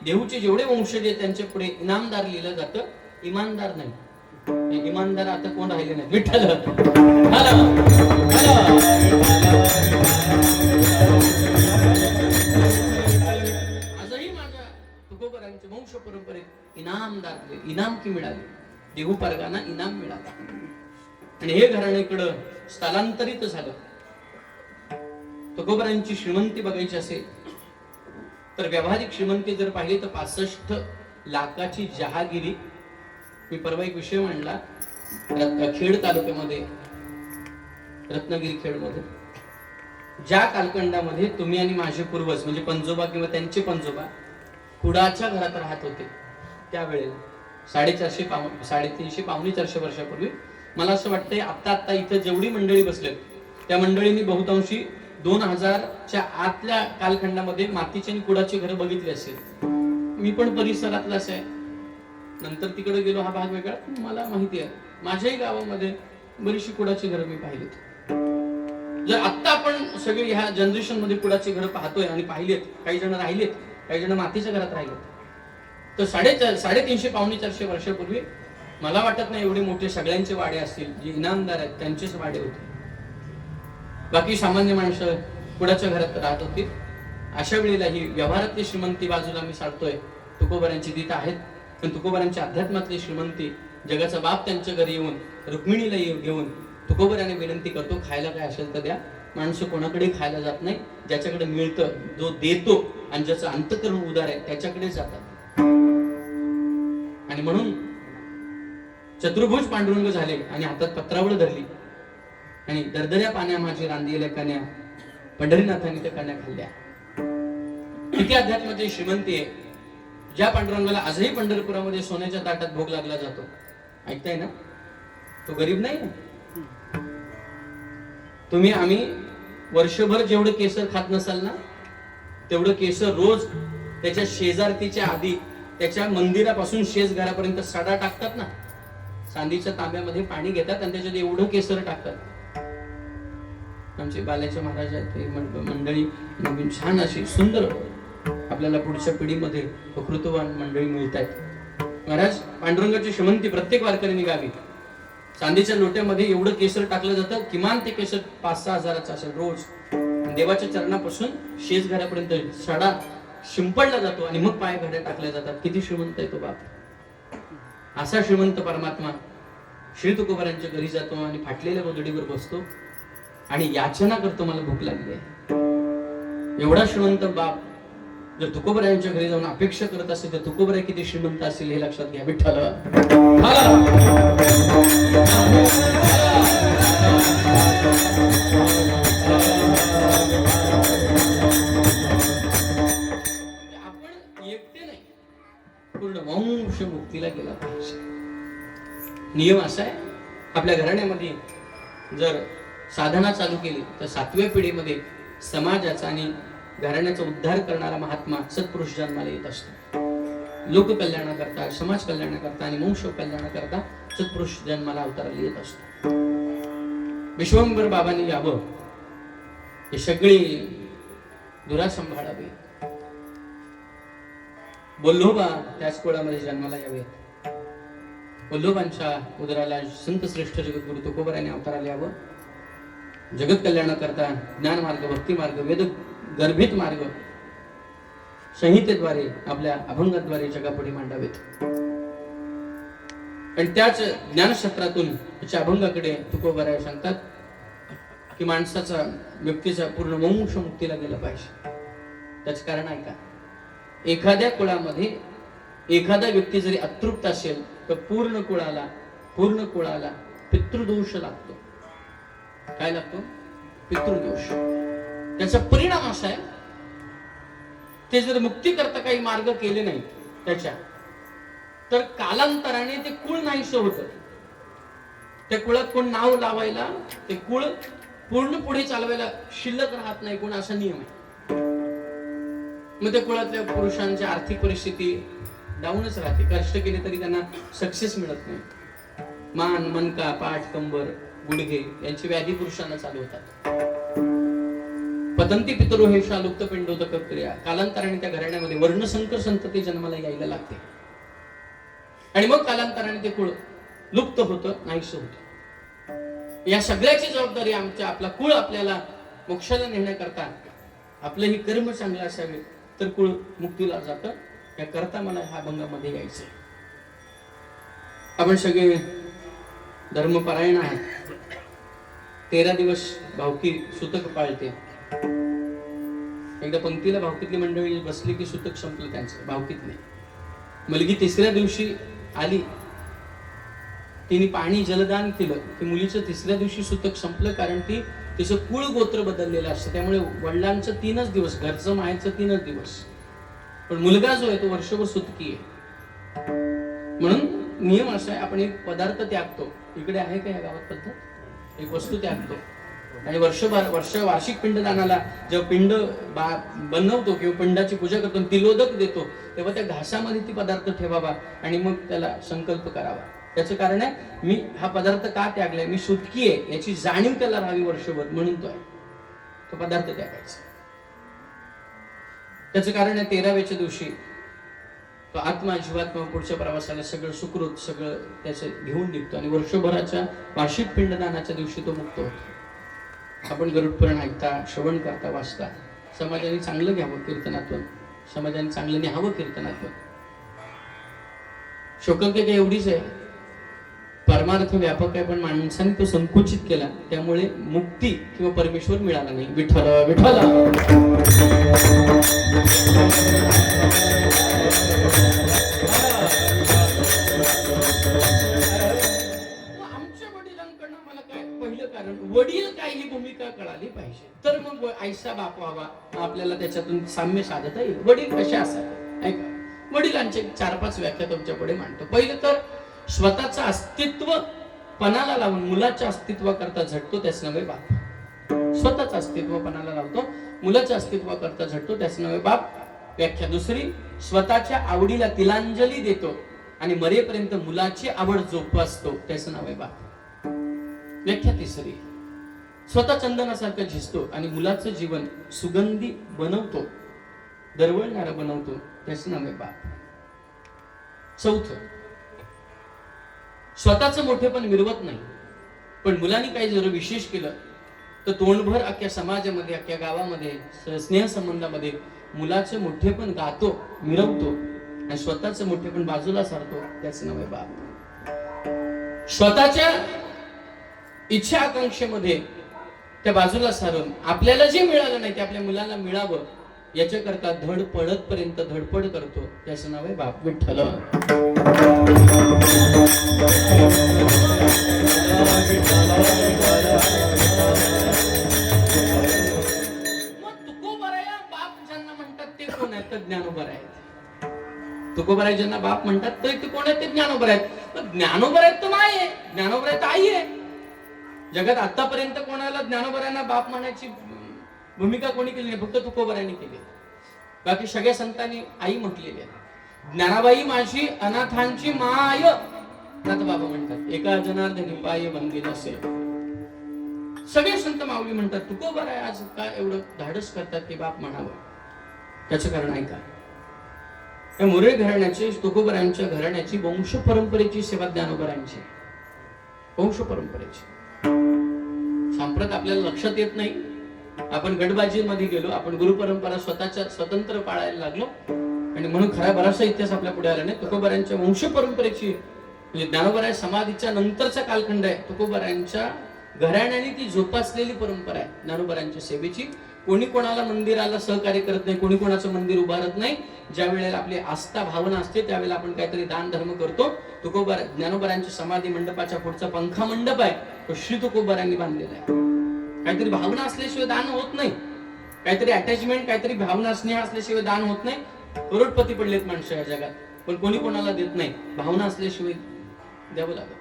देहूचे जेवढे वंशज आहेत त्यांच्या पुढे इनामदार लिहिलं जातं, इमानदार नाही. इमानदार आता कोण राहिले नाही. विठ्ठल. आजही माझ्या तुकोबरांच्या वंश परंपरेत इनामदार, इनामकी मिळाली. देहू परगाना इनाम मिळाला. आणि हे घराणं इकडं स्थलांतरित झालं. तुकोबरांची श्रीमंती बघायची असेल तर व्यावहारिक श्रीमंती जर पाहिली तर 65 लाखाची जहागिरी. मी परवा एक विषय मांडला खेड तालुक्यामध्ये, रत्नागिरी खेडमध्ये ज्या कालखंडामध्ये तुम्ही आणि माझे पूर्वज म्हणजे पंजोबा किंवा त्यांचे पंजोबा कुडाच्या घरात राहत होते, त्यावेळेला 350 पावणे 400 वर्षापूर्वी, मला असं वाटतंय आता इथं जेवढी मंडळी बसलेत त्या मंडळींनी बहुतांशी 2000च्या आतल्या कालखंडामध्ये मातीची आणि कुडाची घरं बघितली असेल. मी पण परिसरातलाच आहे, नंतर तिकडे गेलो, हा भाग वेगळा, मला माहिती आहे. माझ्याही गावामध्ये बरीचशी कुडाची घरं मी पाहिलीत. जर आता आपण सगळे ह्या जनरेशन मध्ये कुडाची घरं पाहतोय आणि पाहिलेत, काही जण राहिलेत, काही जण मातीच्या घरात राहिलेत, तर 350 पावणे 400 वर्षापूर्वी मला वाटत नाही एवढे मोठे सगळ्यांचे वाडे असतील. जे इनामदार आहेत त्यांचेच वाडे होते, बाकी सामान्य माणसं कुडाच्या घरात राहत होती. अशा वेळेला ही व्यवहारातली श्रीमंती बाजूला मी सांगतोय, तुकोबारांची तिथं आहेत, पण तुकोबारांच्या अध्यात्मातली श्रीमंती, जगाचा बाप त्यांच्या घरी येऊन रुक्मिणीला घेऊन तुकोबाराने विनंती करतो, खायला काय असेल तर द्या. माणसं कोणाकडे खायला जात नाही, ज्याच्याकडे मिळतं, जो देतो आणि ज्याचं अंतःकरण उदार आहे त्याच्याकडे जातात. आणि म्हणून चतुर्भुज पांडुरंग झाले आणि हातात पत्रावळ धरली आणि दरदऱ्या पाण्या माझी रांधलेल्या कन्या, पंढरीनाथांनी त्या कन्या खाल्ल्या. किती अध्यात्माची श्रीमंती आहे, ज्या पांडुरंगाला आजही पंढरपुरामध्ये सोन्याच्या ताटात भोग लागला जातो. ऐकताय ना, तो गरीब नाही. तुम्ही आम्ही वर्षभर जेवढं केसर खात नसाल ना, तेवढं केसर रोज त्याच्या शेजारतीच्या आधी त्याच्या मंदिरापासून शेजघरापर्यंत सडा टाकतात ना, चांदीच्या तांब्यामध्ये पाणी घेतात आणि त्याच्यात एवढं केसर टाकतात. आमचे बाल्याचे महाराज आहेत, मंडळी नवीन छान अशी सुंदर, आपल्याला पुढच्या पिढीमध्ये प्रकृतवान मंडळी मिळत आहेत. महाराज, पांडुरंगाची श्रीमंती प्रत्येक वारकऱ्यांनी गावी. चांदीच्या लोट्यामध्ये एवढं केसर टाकलं जातं, किमान ते केसर 5-6 हजाराचं असेल रोज. देवाच्या चरणापासून शेजघरापर्यंत सडा शिंपडला जातो आणि मग पाय घड्या टाकल्या जातात. किती श्रीमंत आहे तो बाप. असा श्रीमंत परमात्मा श्री तुकोबारांच्या घरी जातो आणि फाटलेल्या गोधडीवर बसतो आणि याचना करतो, मला भूक लागली आहे. एवढा श्रीमंत बाप जर तुकोबारायांच्या घरी जाऊन अपेक्षा करत असेल तर तुकोबाराय किती श्रीमंत असेल हे लक्षात घ्या. विठ्ठल आपण एकटे नाही, पूर्ण वंश मुक्तीला गेला पाहिजे. नियम असा आहे, आपल्या घराण्यामध्ये जर साधना चालू केली तर 7व्या पिढीमध्ये समाजाचा आणि घराण्याचा उद्धार करणारा महात्मा सत्पुरुष जन्माला येत असतो. लोककल्याणाकरता, समाज कल्याणाकरता आणि वंश कल्याणाकरता सत्पुरुष जन्माला अवताराला येत असतो. विश्वंभर बाबांनी यावं, हे सगळी धुरा सांभाळावी. वल्लोबा त्याच कुळामध्ये जन्माला यावेत. वल्लोबांच्या उदराला संत श्रेष्ठ जगद्गुरु तुकोबारायांनी अवताराला यावं. जगत कल्याणाकरता ज्ञान मार्ग, भक्ती मार्ग, वेद गर्भित मार्ग संहितेद्वारे, आपल्या अभंगाद्वारे जगापुढे मांडावेत. आणि त्याच ज्ञानक्षेत्रातून त्याच्या अभंगाकडे तुकोबाराय सांगतात की माणसाचा, व्यक्तीचा पूर्ण वंश मुक्तीला गेला पाहिजे. त्याच कारण आहे का, एखाद्या कुळामध्ये एखादा व्यक्ती जरी अतृप्त असेल तर पूर्ण कुळाला पितृदोष लागतो. काय लागतो? पितृदोष. त्याचा परिणाम असा आहे, ते जर मुक्ती करता काही मार्ग केले नाही त्याच्या, तर कालांतराने ते कुळ नाहीसं होतं. त्या कुळात कोण नाव लावायला, ते कुळ पूर्ण पुढे चालवायला शिल्लक राहत नाही कोण, असा नियम आहे. मग त्या कुळातल्या पुरुषांची आर्थिक परिस्थिती डाऊनच राहते. कष्ट केले तरी त्यांना सक्सेस मिळत नाही. मान, मनका, पाठ, कंबर, गुडघे यांची व्याधी पुरुषांना चालू होतात. पतंती पितरो हे शालुप्त पिंडोदक क्रिया. कालांतराने त्या घराण्यामध्ये वर्णसंकर संतती जन्माला यायला लागते आणि मग कालांतराने ते कुळ लुप्त होतं, नाहीसं होतं. या सगळ्याची जबाबदारी आपला कुळ आपल्याला मोक्षाला नेण्याकरता आपलं ही कर्म चांगलं असावे तर कुळ मुक्तीला जातं. या करता मला ह्या अभंगामध्ये यायचंय. आपण सगळे धर्मपरायण आहात. 13 दिवस भावकी सुतक पाळते. एकदा पंक्तीला भावकीतली मंडळी बसली की सुतक संपलं त्यांचं, भावकीत नाही. मुलगी 3ऱ्या दिवशी आली, तिने पाणी जलदान केलं की मुलीचं 3ऱ्या दिवशी सुतक संपलं, कारण ती तिचं कुळ गोत्र बदललेलं असतं. त्यामुळे वडिलांचं 3च दिवस, घरचं माहेरचं 3च दिवस, पण मुलगा जो आहे तो वर्षभर सुतकी आहे. म्हणून नियम असा आहे, आपण एक पदार्थ त्यागतो. इकडे आहे का या गावात पद्धत? एक वस्तू त्यागतो आणि वार्षिक पिंडदानाला जेव्हा पिंड बनवतो किंवा पिंडाची पूजा करतो, तिलोदक देतो, तेव्हा त्या घासामध्ये ती पदार्थ ठेवावा आणि मग त्याला संकल्प करावा. त्याचं कारण आहे, मी हा पदार्थ का त्यागलाय, मी सुटकी आहे याची जाणीव त्याला राहावी वर्षभर, म्हणून तो पदार्थ त्यागायचा. त्याचं कारण आहे 13व्याच्या दिवशी तो आत्मा जीवात्मा पुढच्या प्रवासाला सगळं सुखरूप सगळं त्याचं घेऊन निघतो आणि वर्षभराच्या वार्षिक पिंडदानाच्या दिवशी तो मुक्त होतो. आपण गरुड पुराण ऐकता, श्रवण करता, वाचता. समाजाने चांगलं घ्यावं कीर्तनातून, समाजाने चांगलं न्यावं कीर्तनातून. शोकांतिका काही एवढीच आहे, परमार्थ व्यापक आहे, पण माणसाने तो संकुचित केला, त्यामुळे मुक्ती किंवा परमेश्वर मिळाला नाही. विठ्ठल विठ्ठल. आमच्या वडिलांकडनं मला काय पहिलं कारण, वडील काय ही भूमिका कळाली पाहिजे, तर मग आईचा बाप व्हावा, आपल्याला त्याच्यातून साम्य साधता येईल. वडील कसे असावे ऐका, वडिलांचे 4-5 व्याख्या तुमच्या पुढे मांडतो. पहिलं तर स्वतःचं अस्तित्व पणाला लावून मुलाच्या अस्तित्वाकरता झटतो, त्याच नव्हे बाप. स्वतःचं अस्तित्व पणाला लावतो, मुलाच्या अस्तित्वाकरता झटतो, त्याच नव्हे बाप. व्याख्या दुसरी, स्वतःच्या आवडीला तिलांजली देतो आणि मरेपर्यंत मुलाची आवड जोपासतो, त्याच नव्हे बाप. व्याख्या तिसरी, स्वतः चंदनासारखं झिजतो आणि मुलाचं जीवन सुगंधी बनवतो, दरवळणारं बनवतो, त्याच नव्हे बाप. चौथं, स्वतःचं मोठेपण मिरवत नाही, पण मुलांनी काही जर विशेष केलं तर तोंडभर अख्ख्या समाजामध्ये, अख्ख्या गावामध्ये, स्नेहसंबंधामध्ये मुलाचं मोठेपण गातो, मिरवतो आणि स्वतःचं मोठेपण बाजूला सारतो, त्याच नव्हे बाप. स्वतःच्या इच्छा आकांक्षेमध्ये त्या बाजूला सारून आपल्याला जे मिळालं नाही ते आपल्या मुलाला मिळावं याच्याकरता धड पडत पर्यंत धडपड करतो, त्याचं नाव आहे बाप. विठ्ठल. तुकोबाराया बाप ज्यांना म्हणतात ते कोण आहेत? तर ज्ञानोबा आहेत. तुकोबाराया ज्यांना बाप म्हणतात तर ते कोण आहेत? ते ज्ञानोबा आहेत. ज्ञानोबा आहेत तर नाही आहे, ज्ञानोबा आहेत आई आहे. जगात आतापर्यंत कोणाला ज्ञानोबारायांना बाप म्हणायची भूमिका कोणी केली नाही, फक्त तुकोबारायांनी केली. बाकी सगळ्या संतांनी आई म्हटलेली आहे. ज्ञानाबाई माझी अनाथांची माय, नाथबाबा म्हणतात, एका जनार्दनी पाय बंदी नसे. सगळे संत माऊली म्हणतात तुकोबाराय आज काय एवढं धाडस करतात की बाप म्हणावं. त्याचं कारण ऐका, या मोरे घराण्याची, तुकोबारायांच्या घराण्याची वंश परंपरेची सेवा ज्ञानोबारायांची, वंश परंपरेची. सांप्रत आपल्याला लक्षात येत नाही. आपण गडबाजीमध्ये गेलो, आपण गुरुपरंपरा स्वतःच्या स्वतंत्र पाळायला लागलो आणि म्हणून खरा बराचसा इतिहास आपल्या पुढे आला नाही. तुकोबारायांच्या वंश परंपरेची म्हणजे ज्ञानोबाराय समाधीच्या नंतरचा कालखंड आहे. तुकोबारायांच्या घराण्याने ती जोपासलेली परंपरा आहे ज्ञानोबारायांच्या सेवेची. कोणी कोणाला मंदिराला सहकार्य करत नाही, कोणी कोणाचं मंदिर उभारत नाही. ज्या वेळेला आपली आस्था भावना असते त्यावेळेला आपण काहीतरी दान धर्म करतो. ज्ञानोबारायांच्या समाधी मंडपाच्या पुढचा पंखा मंडप आहे, तो श्री तुकोबारायांनी बांधलेला आहे. काहीतरी भावना असल्याशिवाय दान होत नाही, काहीतरी अटॅचमेंट, काहीतरी भावना स्नेह असल्याशिवाय दान होत नाही. करोडपती पडलेत माणसं या जगात, पण कोणी कोणाला देत नाही, भावना असल्याशिवाय द्यावं लागत.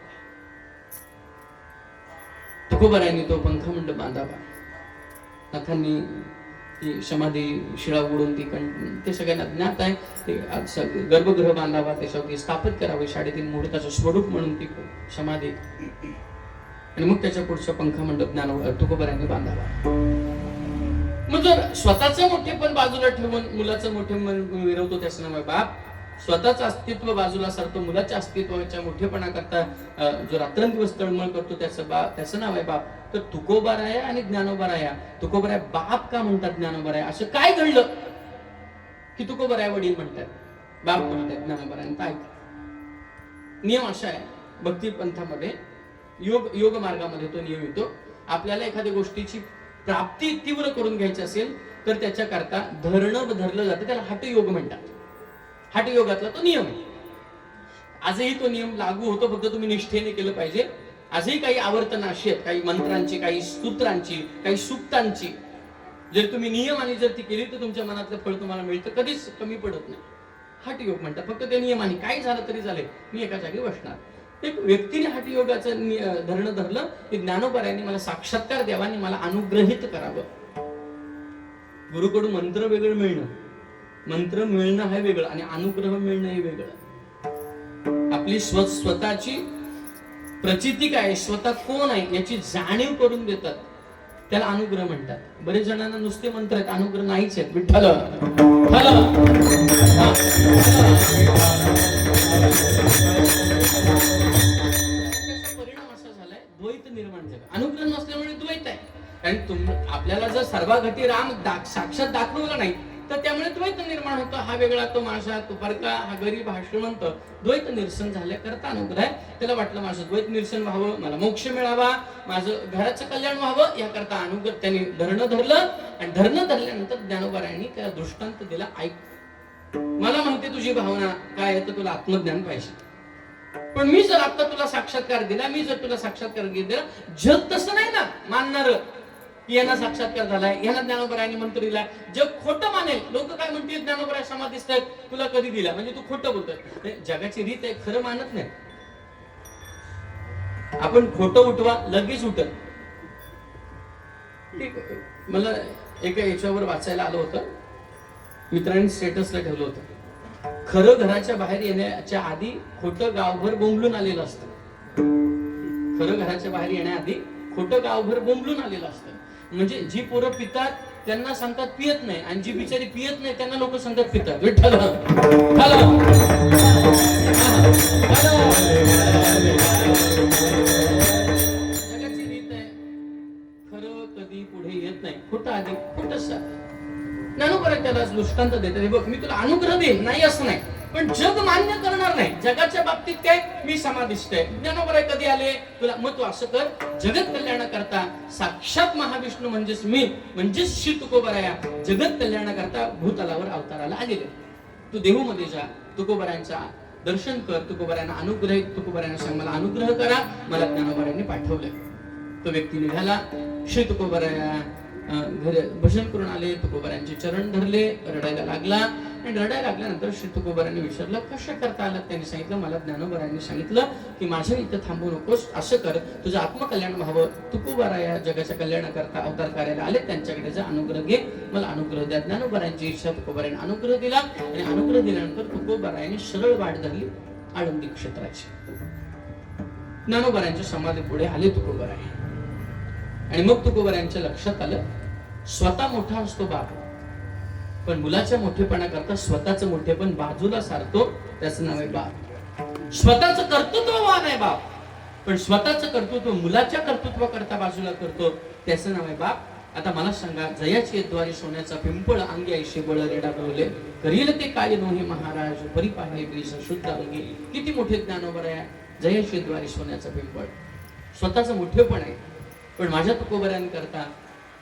तुकोबारायांनी तो पंखा मंडप बांधावा. नाथांनी ती समाधी शिळा उडून ते सगळ्यांना ज्ञात आहे. ते गर्भगृह बांधावा, त्याच्यावरती स्थापित करावे 3.5 मुहूर्ताचं स्वरूप म्हणून ती समाधी, आणि मग त्याच्या पुढचा पंखा मंडप तुकोबारायांनी बांधावा. मग जर स्वतःचं मोठेपण बाजूला ठेवून मुलाचं मोठेपण मिरवतो त्याचं नाव आहे बाप. स्वतःचं अस्तित्व बाजूला सारतो, मुलाच्या अस्तित्वाच्या मोठेपणा करता जो रात्रंदिवस तळमळ करतो त्याचं नाव आहे बाप. तर तुकोबाराया आणि ज्ञानोबाराया, तुकोबाराया बाप का म्हणतात, ज्ञानोबाराया असं काय घडलं की तुकोबाराया वडील म्हणतात, बाप म्हणतात ज्ञानोबाराया? नियम असा आहे भक्ती पंथामध्ये, योग मार्गामध्ये तो नियम येतो. आपल्याला एखाद्या गोष्टीची प्राप्ती तीव्र करून घ्यायची असेल तर त्याच्या करता धरणं धरलं जातं, त्याला हठयोग म्हणतात. हठयोगातला तो नियम आहे. आजही तो नियम लागू होतो, फक्त तुम्ही निष्ठेने केलं पाहिजे. आजही काही आवर्तनं अशी आहेत, काही मंत्रांची, काही सूत्रांची, काही सुक्तांची, जर तुम्ही नियम आणि जर ती केली तर तुमच्या मनातलं फळ तुम्हाला मिळतं, कधीच कमी पडत नाही. हठयोग म्हणतात. फक्त ते नियमाने काही झालं तरी चालेल, मी एका जागी बसणार. एक व्यक्तीने हठयोगाचं धरणं धरलं की ज्ञानोबारायांनी मला साक्षात्कार द्यावा, मला अनुग्रहित करावं. गुरुकडून मंत्र वेगळं मिळणं, मंत्र मिळणं हे वेगळं आणि अनुग्रह मिळणं हे वेगळं. आपली स्वतःची प्रचिती काय, स्वतः कोण आहे याची जाणीव करून देतात, त्याला अनुग्रह म्हणतात. बरेच जणांना नुसते मंत्र आहेत, अनुग्रह नाहीच आहेत. विठ्ठल परिणाम असा झालाय, द्वैत निर्माण झालं. अनुग्रह नसल्यामुळे द्वैत आहे. आणि आपल्याला जर सर्वाघटी राम साक्षात दाखवला नाही तर त्यामुळे द्वैत निर्माण होतं. हा वेगळा, तो माझा, तो परका, हा गरीब, हा श्रीमंत. द्वैत निरसन झाल्या करता अनुग्रह आहे. त्याला वाटलं माझं द्वैत निरसन व्हावं, मला मोक्ष मिळावा, माझं घराचं कल्याण व्हावं, याकरता अनुग्रह त्यांनी धरणं धरलं. आणि धरणं धरल्यानंतर ज्ञानोबारायांनी त्याला दृष्टांत दिला. ऐक, मला माहिती तुझी भावना काय आहे, तर तुला आत्मज्ञान पाहिजे. पण मी जर आता तुला साक्षात्कार दिला, मी जर तुला साक्षात्कार दिला, जग तसं नाही ना मानणार. यांना साक्षात्कार झालाय, यांना ज्ञानोबारायांनी मंत्र दिला. जग खोटं मानेल. लोक काय म्हणतील, ज्ञानोबाराय समाधीस्थ आहेत, तुला कधी दिला, म्हणजे तू खोटं बोलतोय. जगाची रीत आहे, खरं मानत नाही. आपण खोटं उठवा, लगेच उठत. मला एका याच्यावर वाचायला आलं होतं, मित्रांनी स्टेटसला ठेवलं होतं. खरं घराच्या बाहेर येण्याच्या आधी खोटं गावभर बोंबलून आलेलं असतं. खरं घराच्या बाहेर येण्याआधी खोटं गावभर बोंबलून आलेलं असतं. म्हणजे जी पोरं पितात त्यांना सांगतात पियत नाही, आणि जी बिचारी पियत नाही त्यांना लोक सांगतात पितात. विठ्ठल जगाची रीत आहे, खरं कधी पुढे येत नाही, खोटं आधी खोटंच सांगतात. ज्ञानोबाराय त्याला दृष्टांत देतात. हे बघ, मी तुला अनुग्रह देईन, नाही असं नाही, पण जग मान्य करणार नाही. जगाच्या बाबतीत काय, मी समाधिष्ट आहे. ज्ञानोबाराय कधी आले तुला, मग तू असं कर, जगत कल्याण करता साक्षात महाविष्णू म्हणजेच मी, म्हणजेच श्री तुकोबाराया जगत कल्याण करता भूतलावर अवताराला आलेले. तू देहूमध्ये जा, तुकोबारायांचा दर्शन कर, तुकोबारायांना अनुग्रह, तुकोबारायांना सांग मला अनुग्रह करा. मला ज्ञानोबारायांनी पाठवले. तो व्यक्ती निघाला, श्री तुकोबाराया घरी भजन करून आले, तुकोबारायांचे चरण धरले, रडायला लागला. आणि रडायला लागल्यानंतर श्री तुकोबारायांनी विचारलं, कशा करता आलात? त्यांनी सांगितलं, मला ज्ञानोबारायांनी सांगितलं की माझ्या इथं थांबू नकोस, असं कर, तुझं आत्मकल्याण व्हावं. तुकोबाराया जगाच्या कल्याणाकरता अवतार करायला आले, त्यांच्याकडे जा, अनुग्रह घे, मला अनुग्रह द्या. ज्ञानोबारायांची इच्छा तुकोबारायांनी अनुग्रह दिला. आणि अनुग्रह दिल्यानंतर तुकोबारायांनी सरळ वाट धरली आळंदी क्षेत्राची. ज्ञानोबारायांच्या समाधी पुढे आले तुकोबाराय. आणि मग तुकोबारायांच्या लक्षात आलं, स्वतः मोठा असतो बाप, पण मुलाच्या मोठेपणा करता स्वतःच मोठेपण बाजूला सारतो, त्याचं नाव आहे बाप. स्वतःच कर्तृत्ववान आहे बाप, पण स्वतःच कर्तृत्व मुलाच्या कर्तृत्व करता बाजूला करतो, त्याचं नाव आहे बाप. आता मला सांगा, जयाची द्वारी सोन्याचा पिंपळ, अंगी ऐशी बळ रेडा बळवले, करील ते काय नोहे महाराज, परिपाहे ब्रीस शुद्ध अंगी. किती मोठे ज्ञानोबाराय, जयाची द्वारी सोन्याचा पिंपळ. स्वतःच मोठेपण आहे, पण माझ्या तुकोबारायांकरता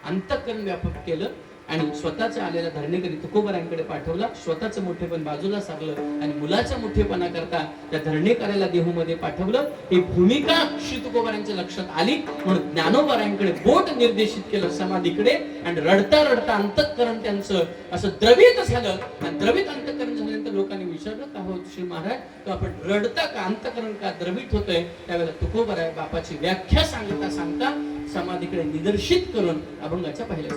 अंतःकरण व्यापक केलं आणि स्वतःच्या आलेल्या धरणीकरी तुकोबारायांकडे पाठवला. स्वतःचं मोठेपण बाजूला सारलं आणि मुलाच्या मोठेपणा करता त्या धरणीकराला देहूमध्ये पाठवलं. ही भूमिका श्री तुकोबारायांच्या लक्षात आली, म्हणून ज्ञानोबारायांकडे बोट निर्देशित केलं समाधीकडे. आणि रडता रडता अंतःकरण त्यांचं असं द्रवित झालं. आणि द्रवित अंतःकरण झाल्यानंतर लोकांनी विचारलं, का हो श्री महाराज, तो आपण रडता का, अंतःकरण का द्रवित होतंय? त्यावेळेला तुकोबाराय बापाची व्याख्या सांगता सांगता समाधीकडे निदर्शित करून अभंगाच्या पहिल्या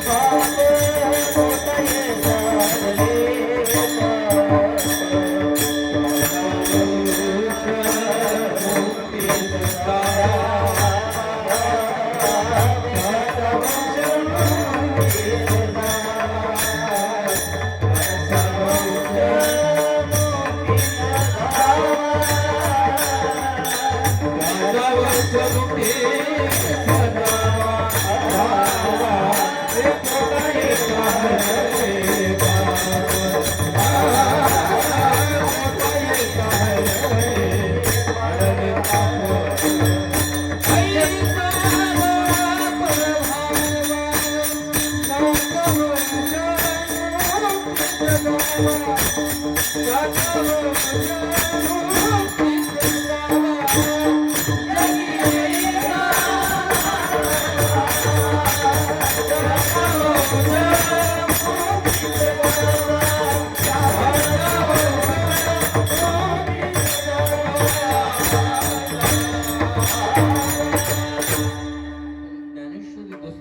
Bye.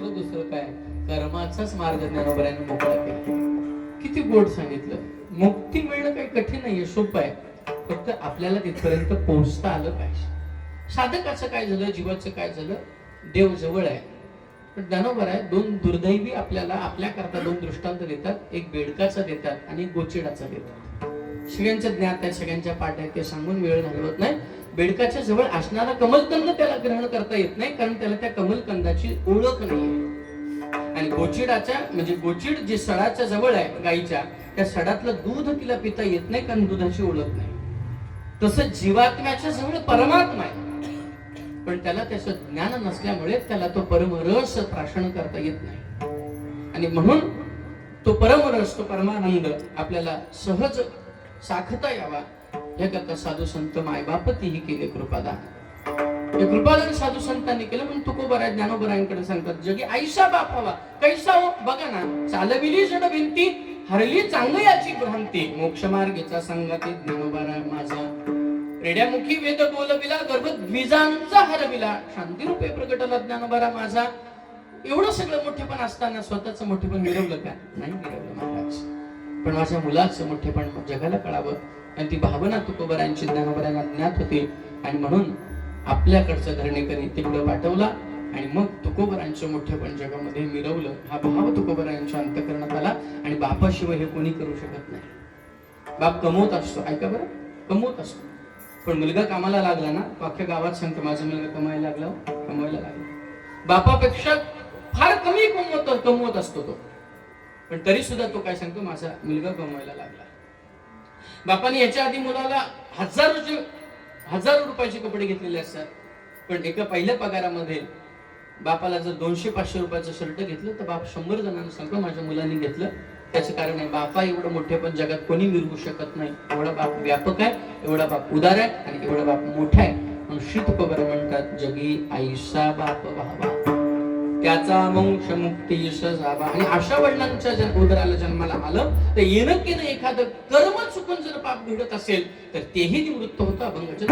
दुसरं काय कर्माचाच मार्ग ज्ञानोबरांनी मोकळा केला. किती गोड सांगितलं. मुक्ती मिळणं काही कठीण नाहीये, सोपं आहे. फक्त आपल्याला तिथपर्यंत पोहोचता आलं पाहिजे. साधकाचं काय झालं, जीवाचं काय झालं, देव जवळ आहे. पण ज्ञानोबर आहे, दोन दुर्दैवी आपल्याला आपल्या करता दोन दृष्टांत देतात. एक बेडकाचा देतात आणि एक गोचिडाचा देतात. सगळ्यांचं ज्ञात आहे, सगळ्यांच्या पाठ आहे, ते सांगून वेळ घालवत नाही. बेडकाच्या जवळ असणारा कमलकंद त्याला ग्रहण करता येत नाही, कारण त्याला त्या कमलकंदाची ओळख नाही. आणि गोचिडाच्या म्हणजे गोचिड जे सडाच्या जवळ आहे गाईच्या, त्या सडातलं दूध तिला पिता येत नाही, कारण दुधाची ओळख नाही. तसं जीवात्म्याच्या जवळ परमात्मा आहे, पण त्याला त्याचं ज्ञान नसल्यामुळे त्याला तो परमरस प्राशन करता येत नाही. आणि म्हणून तो परमरस, तो परमानंद आपल्याला सहज साखता यावा याकरता साधू संत मायबापतीही केले कृपादान. हे कृपादान साधू संतांनी केलं. म्हणून तुकोबराय ज्ञानोबरायांकडे सांगतात, जगी आईसा बापावा कैसा हो. बघा ना, चालविली जड भिंती, हरली चांगल्याची भ्रांती, मोक्ष मार्गेचा संगाती ज्ञानोबराय माझा. रेड्यामुखी वेद बोलविला, गर्भद्विजांचा हरविला, शांती रूपे प्रगटला ज्ञानोबरा माझा. एवढं सगळं मोठेपण असताना स्वतःचं मोठेपण मिळवलं का? नाही मिळवलं महाराज. पण माझ्या मुलाचं मोठेपण जगाला कळावं, आणि ती भावना तुकोबरायांची ज्ञानोबरायांना ज्ञात होती. आणि म्हणून आपल्याकडचं धरणेकरी तिकडं पाठवला, आणि मग तुकोबरायांचं मोठेपण जगामध्ये मिरवलं. हा भाव तुकोबरायांच्या अंतःकरणात आला. आणि बापाशिवाय हे कोणी करू शकत नाही. बाप कमवत असतो, ऐका बरं, कमवत असतो. पण मुलगा कामाला लागला ना, अख्ख्या गावात सांगतो माझा मुलगा कमायला लागला. बापापेक्षा फार कमी कमवत असतो तो, पण तरी सुद्धा तो काय सांगतो, माझा मुलगा कमवायला लागला. बापाने याच्या आधी मुलाला हजारो रुपयाचे कपडे घेतलेले असतात, पण एका पहिल्या पगारामध्ये बापाला जर 200-500 रुपयाचं शर्ट घेतलं तर बाप 100 जणांना सांगतो माझ्या मुलांनी घेतलं. त्याचं कारण आहे, बापा एवढं मोठेपण जगात कोणी मिरवू शकत नाही. एवढा बाप व्यापक आहे, एवढा बाप उदार आहे, आणि एवढा बाप मोठा आहे. म्हणून श्री तुकोबर म्हणतात, जगी आईसा बाप व्हावा, त्याचा वंश मुक्ती यश जावा. आणि अशा वडिलांच्या उदराला जन्माला आलं तर येणं केलं एखादं कर्म चुकून जर पाप घडत असेल तर तेही निवृत्त होतं अभंगाच्या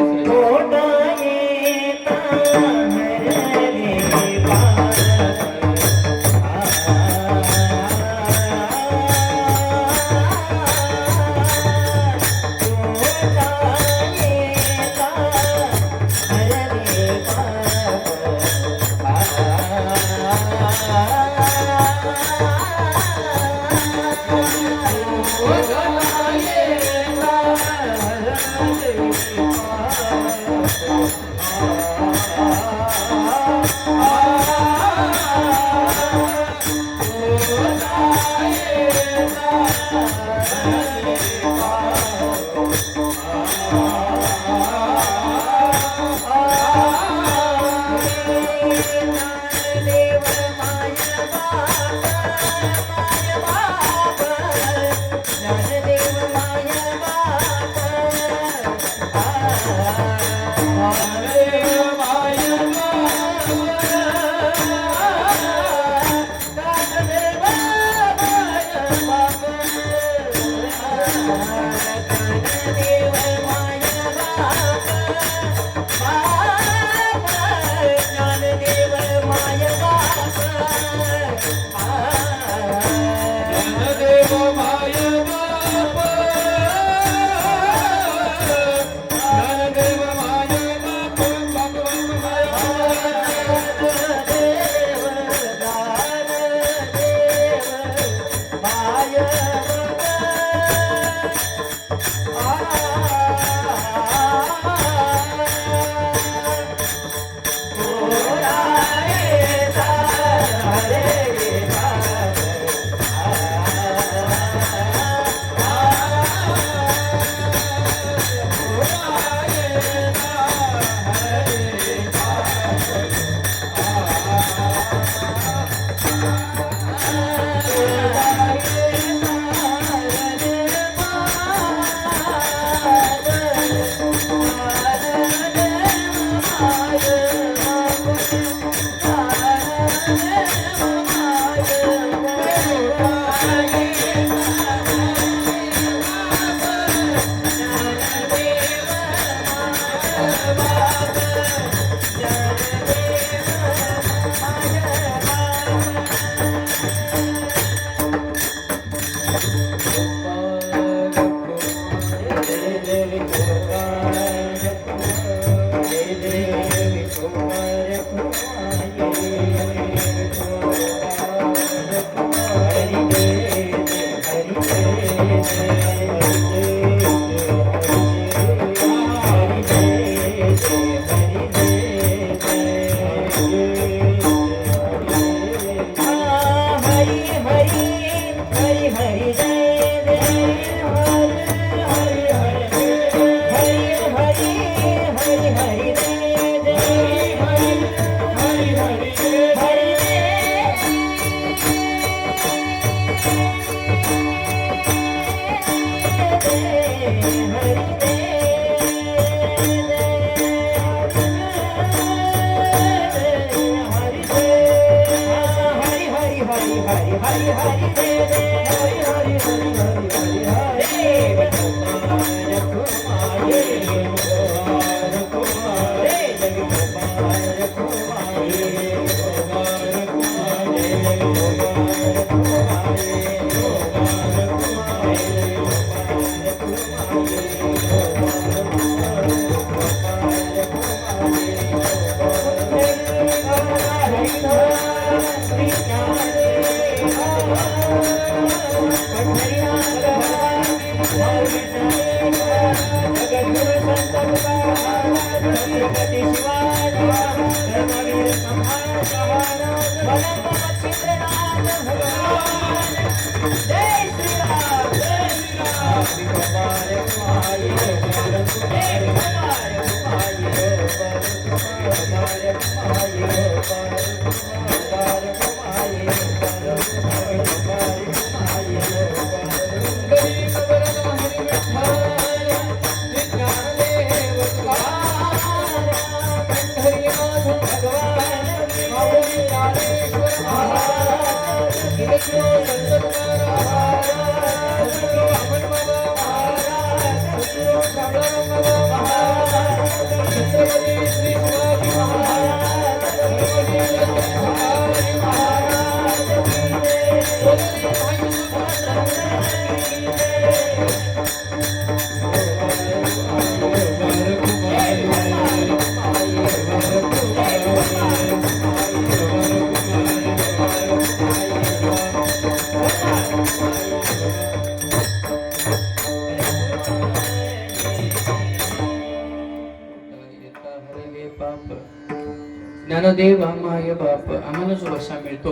ज्ञानदेव माय बाप आम्हाला जो वसा मिळतो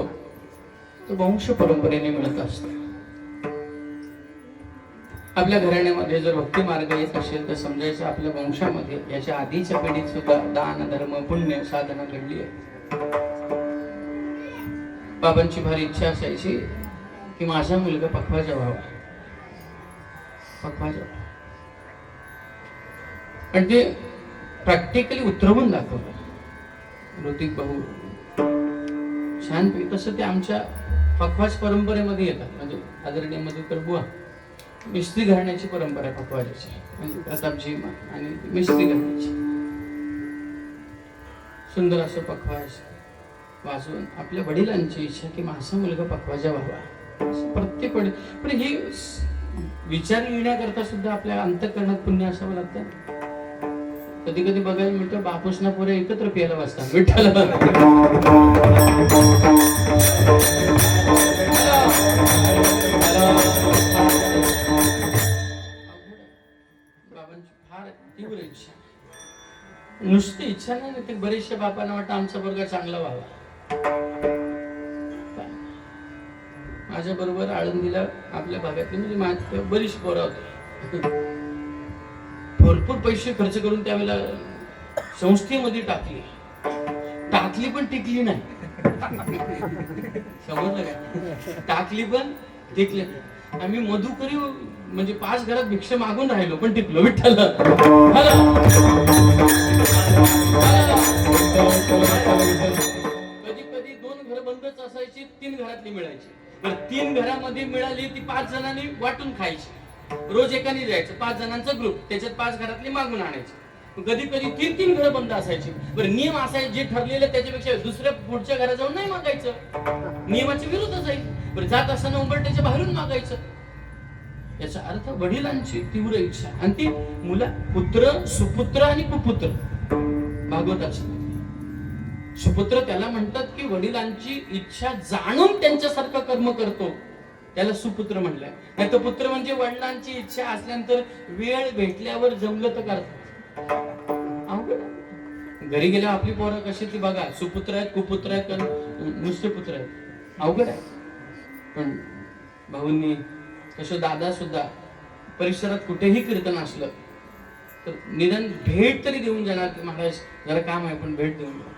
तो वंश परंपरेने मिळत असतो. आपल्या घराण्यामध्ये जर भक्ती मार्ग येत असेल तर समजायचं आपल्या वंशामध्ये याच्या आधीच्या पिढीत सुद्धा दान धर्म पुण्य साधना घडली आहे. बाबांची भारी इच्छा असायची की माझा मुलगा पखवाजा व्हावा, पखवाजा. पण ते प्रॅक्टिकली उतरवून दाखवलं ऋतिक भाऊ छानपैकी. तसं ते आमच्या पखवाज परंपरेमध्ये येतात. म्हणजे आदरणीय मधुकर बुवा मिस्त्री घराण्याची परंपरा आहे पखवाजाची, म्हणजे प्रतापजी आणि मिस्त्री घराण्याची. सुंदर असं पखवाज वाजवून आपल्या वडिलांची इच्छा की माझा मुलगा पखवाजा व्हावा प्रत्येक वेळी. पण ही विचार येण्याकरता सुद्धा आपल्या अंतःकरणात पुण्य असावं लागतं. कधी कधी बघायला मिळतं बापूसना पुरे एकत्र प्यायला बसतात विठ्ठल. बाबांची फार तीव्र इच्छा, नुसती इच्छा नाही ते बरेचशा बापांना वाटतं आमचा मुलगा चांगला व्हावा. माझ्या बरोबर आळंदीला आपल्या भागातली म्हणजे माझी बरीच पोरं होती. भरपूर पैसे खर्च करून त्यावेळेला संस्थेमध्ये टाकली पण टिकली नाही. समजलं का? टाकली पण टिकली. आम्ही मधुकरी म्हणजे 5 घरात भिक्षा मागून राहिलो पण टिकलो विठ्ठल. कधी कधी 2 घर बंदच असायची, 3 घरातली मिळायची. 3 घरामध्ये मिळाली ती 5 जणांनी वाटून खायची. रोज एकाने जायचं, 5 जणांचा ग्रुप, त्याच्यात 5 घरातली मागून आणायची. कधी कधी 3 घरं बंद असायची. बरं नियम असायचे जे ठरलेलं त्याच्यापेक्षा दुसऱ्या पुढच्या घरात जाऊन नाही मागायचं, नियमाच्या विरुद्धच आहे. बरं जात असताना उंबरट्याच्या बाहेरून मागायचं. याचा अर्थ वडिलांची तीव्र इच्छा, आणि ती मुला पुत्र, सुपुत्र आणि कुपुत्र. भागवताची सुपुत्र त्याला म्हणतात की वडिलांची इच्छा जाणून त्यांच्यासारखं कर्म करतो, त्याला सुपुत्र म्हणलंय. नाही तर पुत्र म्हणजे वडिलांची इच्छा असल्यानंतर वेळ भेटल्यावर जमलं तर करतात. अवघड. घरी गेल्यावर आपली पोरं कशी ती बघा, सुपुत्र आहेत, कुपुत्र आहेत, नुसते पुत्र आहेत. अवघड आहे. पण भाऊंनी तसं दादा सुद्धा परिसरात कुठेही कीर्तन असलं तर निदान भेट तरी देऊन जाणार की महाराज जरा काम आहे पण भेट देऊन जा.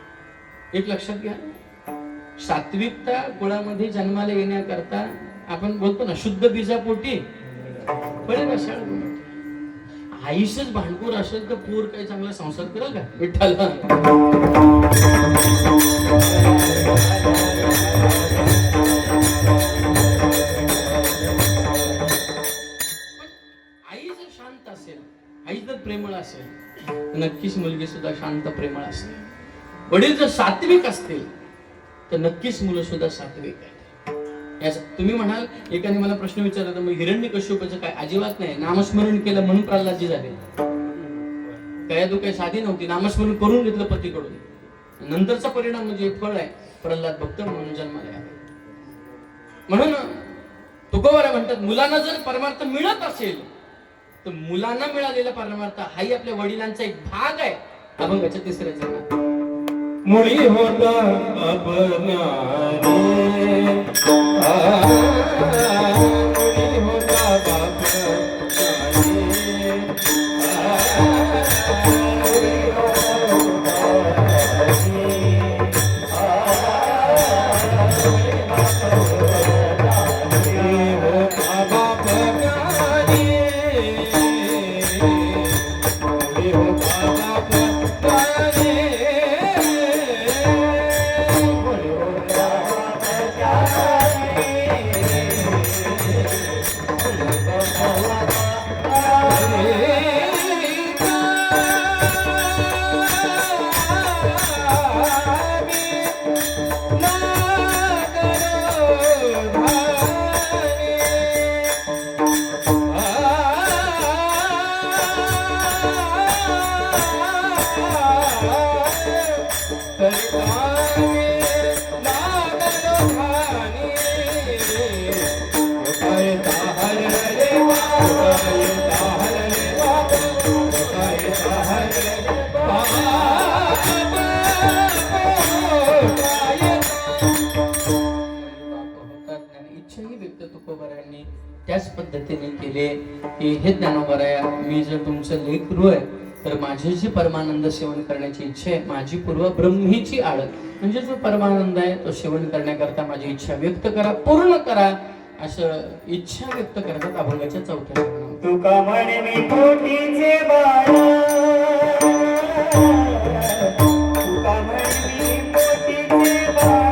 एक लक्षात घ्या, सात्विकता कुळामध्ये जन्माला येण्याकरता आपण बोलतो ना, शुद्ध बीजापोटी फळे रसाळ. आईसच भांडखोर असेल तर पोर काही चांगला संसार करेल का विठ्ठला? आई जर शांत असेल, आई जर प्रेमळ असेल तर नक्कीच मुलगी सुद्धा शांत प्रेमळ असेल. वडील जर सात्विक असतील तर नक्कीच मुलं सुद्धा सात्विक आहेत. तुम्ही म्हणाल, एकाने मला प्रश्न विचारला तर मग हिरण्यकश्यपाचं काय? अजिबात नाही. नामस्मरण केलं म्हणून प्रल्हादजी झाले. काय तो काही साधी नव्हती, नामस्मरण करून घेतलं पतीकडून. नंतरचा परिणाम म्हणजे फळ आहे, प्रल्हाद भक्त म्हणून जन्माला आले. म्हणून तुकोबारा म्हणतात, मुलांना जर परमार्थ मिळत असेल तर मुलांना मिळालेला परमार्थ हाही आपल्या वडिलांचा एक भाग आहे. अभंगाच्या तिसऱ्या चरणात मुळी होता अपनारे, मुळी होता बापनारे, त्याच पद्धतीने केले की हे ज्ञानोबराया, मी जर तुमचं लेकरू आहे तर माझी जी परमानंद सेवन करण्याची इच्छा आहे, माझी पूर्व ब्रह्मीची आळ म्हणजे जो परमानंद आहे तो सेवन करण्याकरता माझी इच्छा व्यक्त करा, पूर्ण करा, असं इच्छा व्यक्त करतात अभंगाच्या चौथ्या. तुका म्हणे मी पोटीचे बाळ, तुका म्हणे मी पोटीचे बाळ,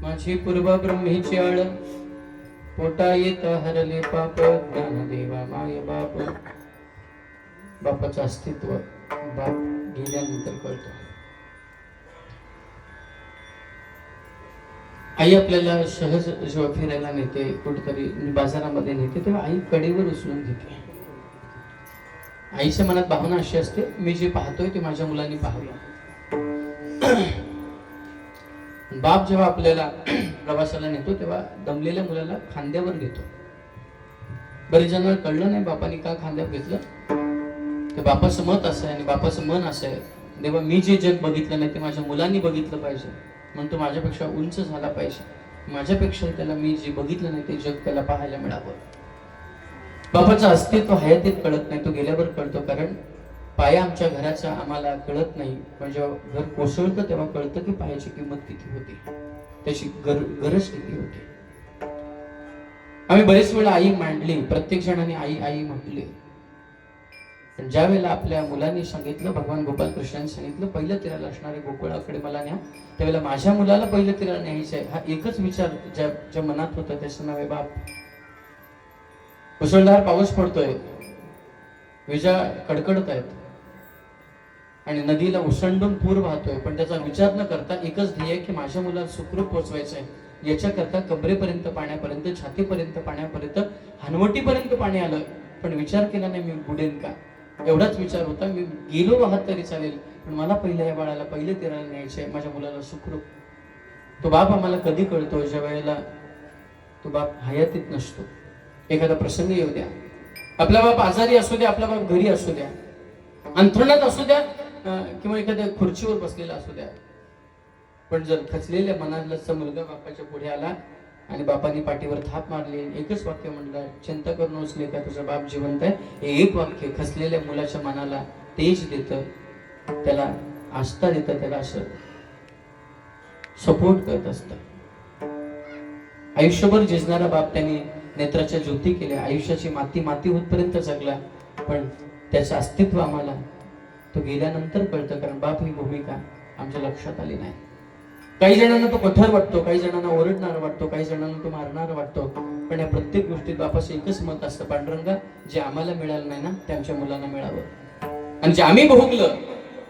माझी पूर्व ब्रह्मेची आळ पोटा येत हरले पाप ज्ञानदेवा माय बाप. बापाचं अस्तित्व बाप गेल्यानंतर कळतो. आई आपल्याला सहज जेव्हा फिरायला नेते, कुठेतरी बाजारामध्ये नेते, तेव्हा आई कडेवर उचलून घेते. आईच्या मनात भावना अशी असते, मी जे पाहतोय ते माझ्या मुलांनी पाहावे. बाप जेव्हा आपल्याला प्रवासाला नेतो तेव्हा दमलेल्या मुलाला खांद्यावर घेतो. बरेच जणांना कळलं नाही बापाने का खांद्यावर घेतलं. ते बापाचं मत असं आहे आणि बापाचं मन असं आहे, देवा मी जे जग बघितलं नाही ते माझ्या मुलांनी बघितलं पाहिजे, म्हणून तो माझ्यापेक्षा उंच झाला पाहिजे, माझ्यापेक्षा त्याला मी जे बघितलं नाही ते जग त्याला पाहायला मिळावं. बापाचं अस्तित्व हयातीत कळत नाही, तो गेल्यावर कळतो. कारण पाया आमच्या घराचा आम्हाला कळत नाही, पण जेव्हा घर कोसळतं तेव्हा कळतं की पायाची किंमत किती होती, त्याची गरज किती होती. आम्ही बरेच वेळा आई मांडली, प्रत्येक जणांनी आई आई म्हटली, पण ज्या वेळेला आपल्या मुलांनी सांगितलं, भगवान गोपाल कृष्णांनी सांगितलं पहिलं तीराला असणारे गोकुळाकडे मला न्या, त्यावेळेला माझ्या मुलाला पहिलं तीराला न्यायचं आहे, हा एकच विचार ज्या मनात होता त्याचं नाव आहे बाप. मुसळधार पाऊस पडतोय, विजा कडकडत आहेत आणि नदीला ओसंडून पूर वाहतोय, पण त्याचा विचार न करता एकच ध्येय की माझ्या मुलाला सुखरूप पोहोचवायचं आहे. याच्याकरता कमरेपर्यंत पाण्यापर्यंत, छातीपर्यंत पाण्यापर्यंत, हनवटीपर्यंत पाणी आलं, पण विचार केला नाही मी बुडेन का. एवढाच विचार होता, मी गेलो वाहत तरी चालेल, पण मला पहिल्या या बाळाला पहिले तीराला न्यायचं आहे, माझ्या मुलाला सुखरूप. तो बाप आम्हाला कधी कळतो, ज्या वेळेला तो बाप हयातीत नसतो. एखादा प्रसंग येऊ द्या, आपला बाप आजारी असू द्या, आपला बाप घरी असू द्या, अंथरुणात असू द्या किंवा एखाद्या खुर्चीवर बसलेला असू द्या, पण जर खचलेल्या मनाचा मुलगा बापाच्या पुढे आला आणि बापाने पाठीवर थाप मारली, एकच वाक्य म्हणलं, चिंता करू नकोस लेका, तुझा बाप जिवंत आहे, हे एक वाक्य खचलेल्या मुलाच्या मनाला तेज देतं, त्याला आस्था देतं, त्याला असं सपोर्ट करत असतं. आयुष्यभर झिजणारा बाप त्यांनी नेत्राच्या ज्योती केल्या, आयुष्याची माती माती होतपर्यंत जगला, पण त्याचं अस्तित्व आम्हाला तो गेल्यानंतर कळतं. कारण बाप ही भूमिका आमच्या लक्षात आली नाही. काही जणांना तो कठोर वाटतो, काही जणांना ओरडणार वाटतो, काही जणांना तो मारणार वाटतो, पण या प्रत्येक गोष्टीत बापाचं एकच मत असतं, पांडुरंगा जे आम्हाला मिळालं नाही ना ते आमच्या मुलांना मिळावं, आणि जे आम्ही भोगलं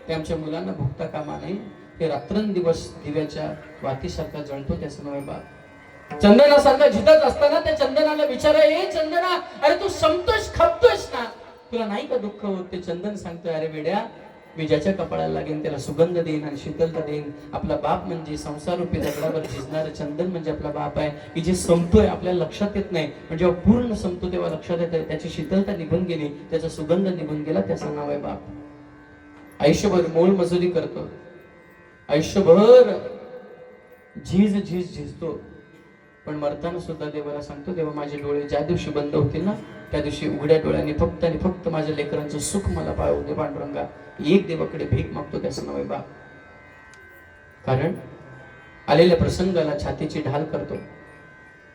ते आमच्या मुलांना भोगता कामा नाही. हे रात्रंदिवस दिव्याच्या वातीसारखा जळतो, त्याचं नाव आहे बाप. चंदनासारखा झिजत असताना त्या चंदनाला विचारा, ए चंदना, अरे तू संतोष खपतोयस ना, तुला नाही का दुःख होत. ते चंदन सांगतोय, अरे वेड्या, मी ज्याच्या कपाळाला लागेन त्याला सुगंध देईन आणि शीतलता देईन. आपला बाप म्हणजे संसार रूपी दगडावर झिजणारं चंदन म्हणजे आपला बाप आहे, की जे संपतोय आपल्याला लक्षात येत नाही, पण जेव्हा पूर्ण संपतो तेव्हा लक्षात येतं त्याची शीतलता निघून गेली, त्याचा सुगंध निघून गेला, त्याचं नाव आहे बाप. आयुष्यभर मोल मजुरी करतो, आयुष्यभर झिजतो, पण मरताना सुद्धा देवाला सांगतो, देवा माझे डोळे ज्या दिवशी बंद होतील ना त्या दिवशी उघड्या डोळ्यांनी फक्त आणि फक्त माझ्या लेकरांचं सुख मला पाहू दे पांडुरंगा. एक देवाकडे भीक मागतो, त्याचं नाव आहे बाप. कारण आलेल्या प्रसंगाला छातीची ढाल करतो,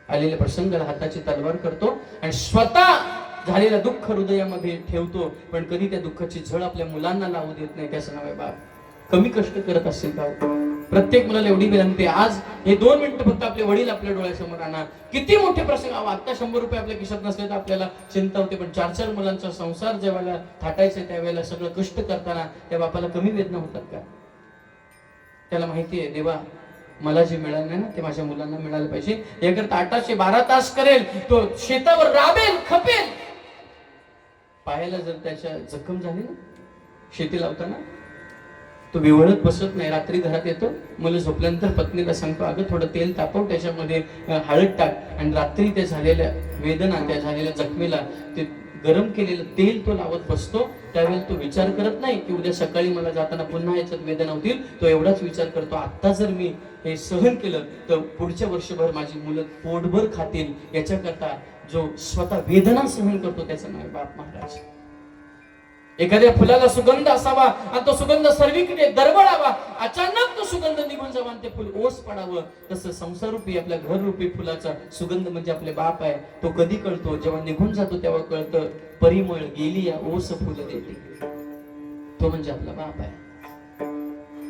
आलेल्या प्रसंगाला हाताची तलवार करतो आणि स्वतः झालेलं दुःख हृदयामध्ये ठेवतो, पण कधी त्या दुःखाची झळ आपल्या मुलांना लावू देत नाही, त्याचं नाव आहे बाप. कमी कष्ट करत असेल का? प्रत्येक मुलाला एवढी विनंती, आज हे 2 मिनिटं फक्त आपले वडील आपल्या डोळ्यासमोर आणा. किती मोठे प्रसंग, आता 100 रुपये आपल्या खिशात नसले तर आपल्याला चिंता होते, पण 4-4 मुलांचा संसार ज्यावेळेला थाटायचा त्यावेळेला सगळं कष्ट करताना त्या बापाला कमी वेदना होतात का? त्याला माहिती आहे, देवा मला जे मिळालं नाही ना ते माझ्या मुलांना मिळालं पाहिजे. याकरता 8-12 तास करेल, तो शेतावर राबेल, खपेल. पायाला जर त्याच्या जखम झाली ना शेती लावताना, तो विवळत बसत नाही. रात्री घरात येतो, मुलं झोपल्यानंतर पत्नीला सांगतो, अगं थोडं तेल तापव, त्याच्यामध्ये हळद टाक, आणि रात्री त्या झालेल्या वेदना, त्या झालेल्या जखमेला ते गरम केलेलं तेल तो लावत बसतो. त्यावेळेला तो विचार करत नाही की उद्या सकाळी मला जाताना पुन्हा याच्यात वेदना होतील. तो एवढाच विचार करतो, आता जर मी हे सहन केलं तर पुढच्या वर्षभर माझी मुलं पोटभर खातील. याच्याकरता जो स्वतः वेदना सहन करतो त्याचं नाव बाप महाराज. एखाद्या फुलाला सुगंध असावा आणि तो सुगंध सर्वीकडे दरवळावा, अचानक तो सुगंध निघून जावा आणि ते फुल ओस पडावं. तसं संसाररूपी आपल्या घररूपी फुलाचा सुगंध म्हणजे आपले बाप आहे. तो कधी कळतो? जेव्हा निघून जातो तेव्हा कळतं. परिमळ गेली या ओस फुल देते, तो म्हणजे आपला बाप आहे.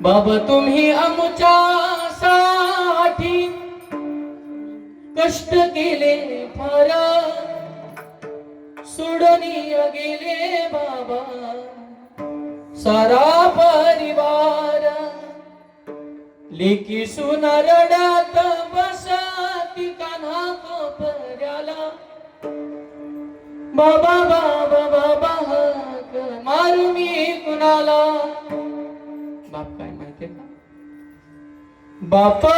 बाबा तुम्ही आमच्यासाठी कष्ट केले फार, सोडून गेले बाबा सारा परिवार. लेकी सुना रडत बसती कान्हा कोपऱ्याला, बाबा बाबा बाबा हाक मारू मी कुणाला. बाप काय माहितीये का? बापा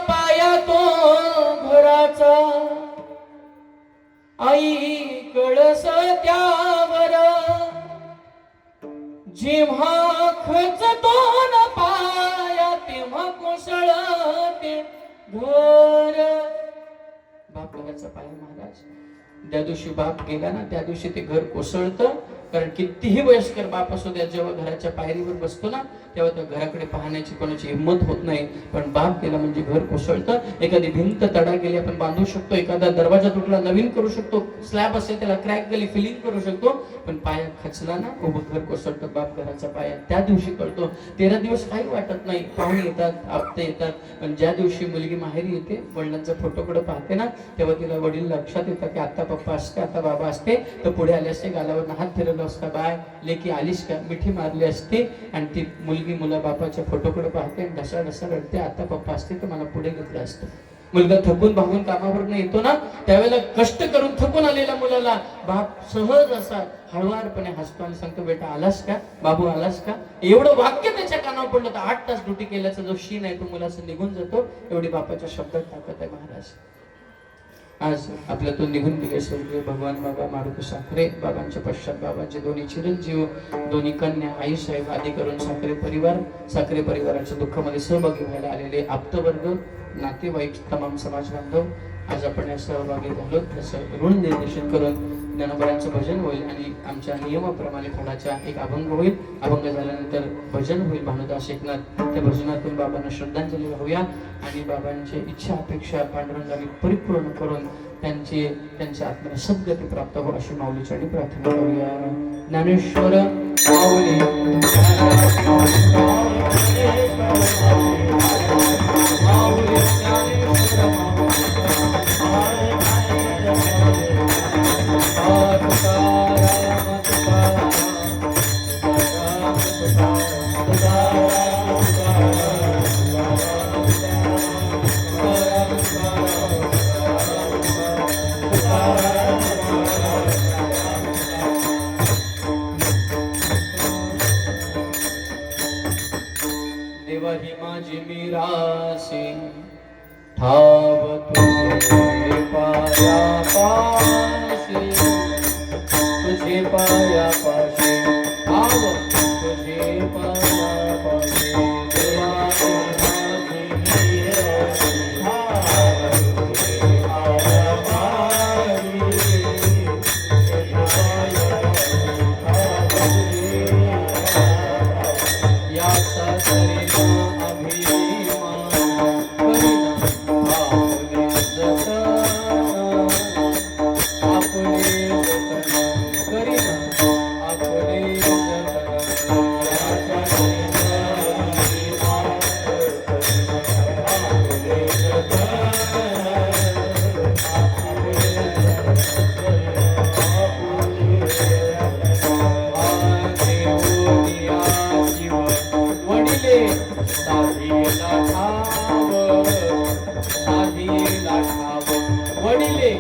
पाया तो घराचा, आई कळस त्यावर, जेव्हा खचतो न पाया तेव्हा कोसळते घर. बाप घराचा पाया महाराज. ज्या दिवशी बाप गेला ना त्या दिवशी ते घर कोसळतं. कारण कितीही वयस्कर बाप असू द्या, जेव्हा घराच्या पायरीवर बसतो ना तेव्हा त्या घराकडे पाहण्याची कोणाची हिंमत होत नाही. पण बाप गेला म्हणजे घर कोसळतं. एखादी भिंत तडा गेली आपण बांधू शकतो, एखादा दरवाजा तुटला नवीन करू शकतो, स्लॅब असेल त्याला क्रॅक गेली फिलिंग करू शकतो, पण पाया खचला ना उभं घर कोसळतं. बाप घराचा पाया त्या दिवशी कळतो. 13 दिवस काही वाटत नाही, पाहुणे येतात, आपते येतात, पण ज्या दिवशी मुलगी माहेरी येते, वडिलांचा फोटोकडे पाहते ना तेव्हा तिला वडील लक्षात येतात की आता पप्पा असते, आता बाबा असते. तर पुढे आले असते, गालावर हात फिरवला असता, बाय लेकी आलीस का, मिठी मारली असते, आणि ती मुलगी मुला बापाच्या फोटोकडे पाहते, ढसा ढसा रडते, आता पप्पा असते तर मला पुढे घेतलं असतं. मुलगा थकून भागून कामावर येतो ना त्यावेळेला कष्ट करून थकून आलेल्या मुलाला बाप सहज असा हळुवारपणे हसतो आणि सांगतो, बेटा आलास का, बाबू आलास का. एवढं वाक्य त्याच्या कानावर पडलं तर 8 तास ड्युटी केल्याचा जो शीन आहे तो मुलाचं निघून जातो. एवढी बापाच्या शब्दात ताकद आहे महाराज. आज आपल्यातून निघून गेले स्वर्गीय भगवान बाबा मारुती साखरे, बाबांच्या पश्चात बाबांचे दोन्ही चिरंजीव, दोन्ही कन्या, आई साहेब आदी करून साखरे परिवार, साखरे परिवाराच्या दुःखामध्ये सहभागी व्हायला आलेले आप्तवर्ग, नातेवाईक, तमाम समाज बांधव, आज आपण या सहभागी झालो. त्याचं ऋण निर्देशन करून ज्ञानोबांचं भजन होईल आणि आमच्या नियमाप्रमाणे फळाचा एक अभंग होईल. अभंग झाल्यानंतर भजन होईल भानुदास एकनाथ. त्या भजनातून बाबांना श्रद्धांजली वाहूया आणि बाबांची इच्छा अपेक्षा पांडुरंगाने परिपूर्ण करून त्यांच्या आत्म्याला सद्गती प्राप्त हो अशी माऊलीची प्रार्थना करूया. ज्ञानेश्वर माऊली देवाही माझी मिरासी ठाव तुझे पाया पाशी, तुझे पाया पाशी ठाव तुझे पाया पाशी. देवाही माझी मिरासी ठाव तुझे पाया पाशी, तुझे पाया पाशी. याचा वडिले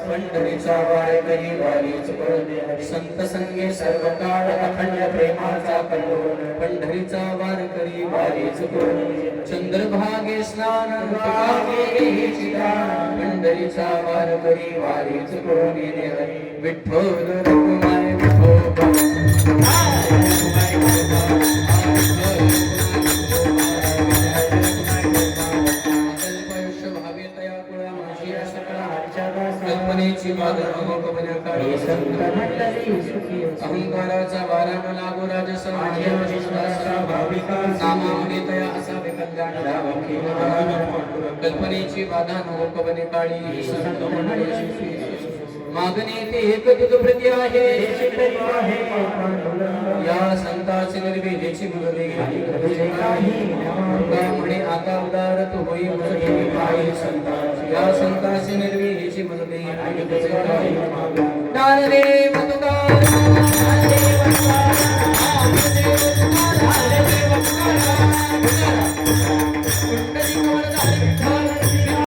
पंढरीचा वारकरी वारीच संत संगे सर्व काळ अखंड प्रेमाचा कल्लोळ पंढरीचा वारकरी वारीच चंद्रभागे स्नान पंढरीचा वारकरी वारीच विठ्ठल रघुमाय कल्पनेची अहंकाराचा वारा न लागो राजस नामामृतया असावे कल्याण कल्पनेची बाधा नको कवने काळी मागणे ते एक तुझ प्रती आहे या संताची निर्वेदेची मुले म्हणे आता उदार तू होई या संताची निर्वेदेची मुले ज्ञानदेव तुकाराम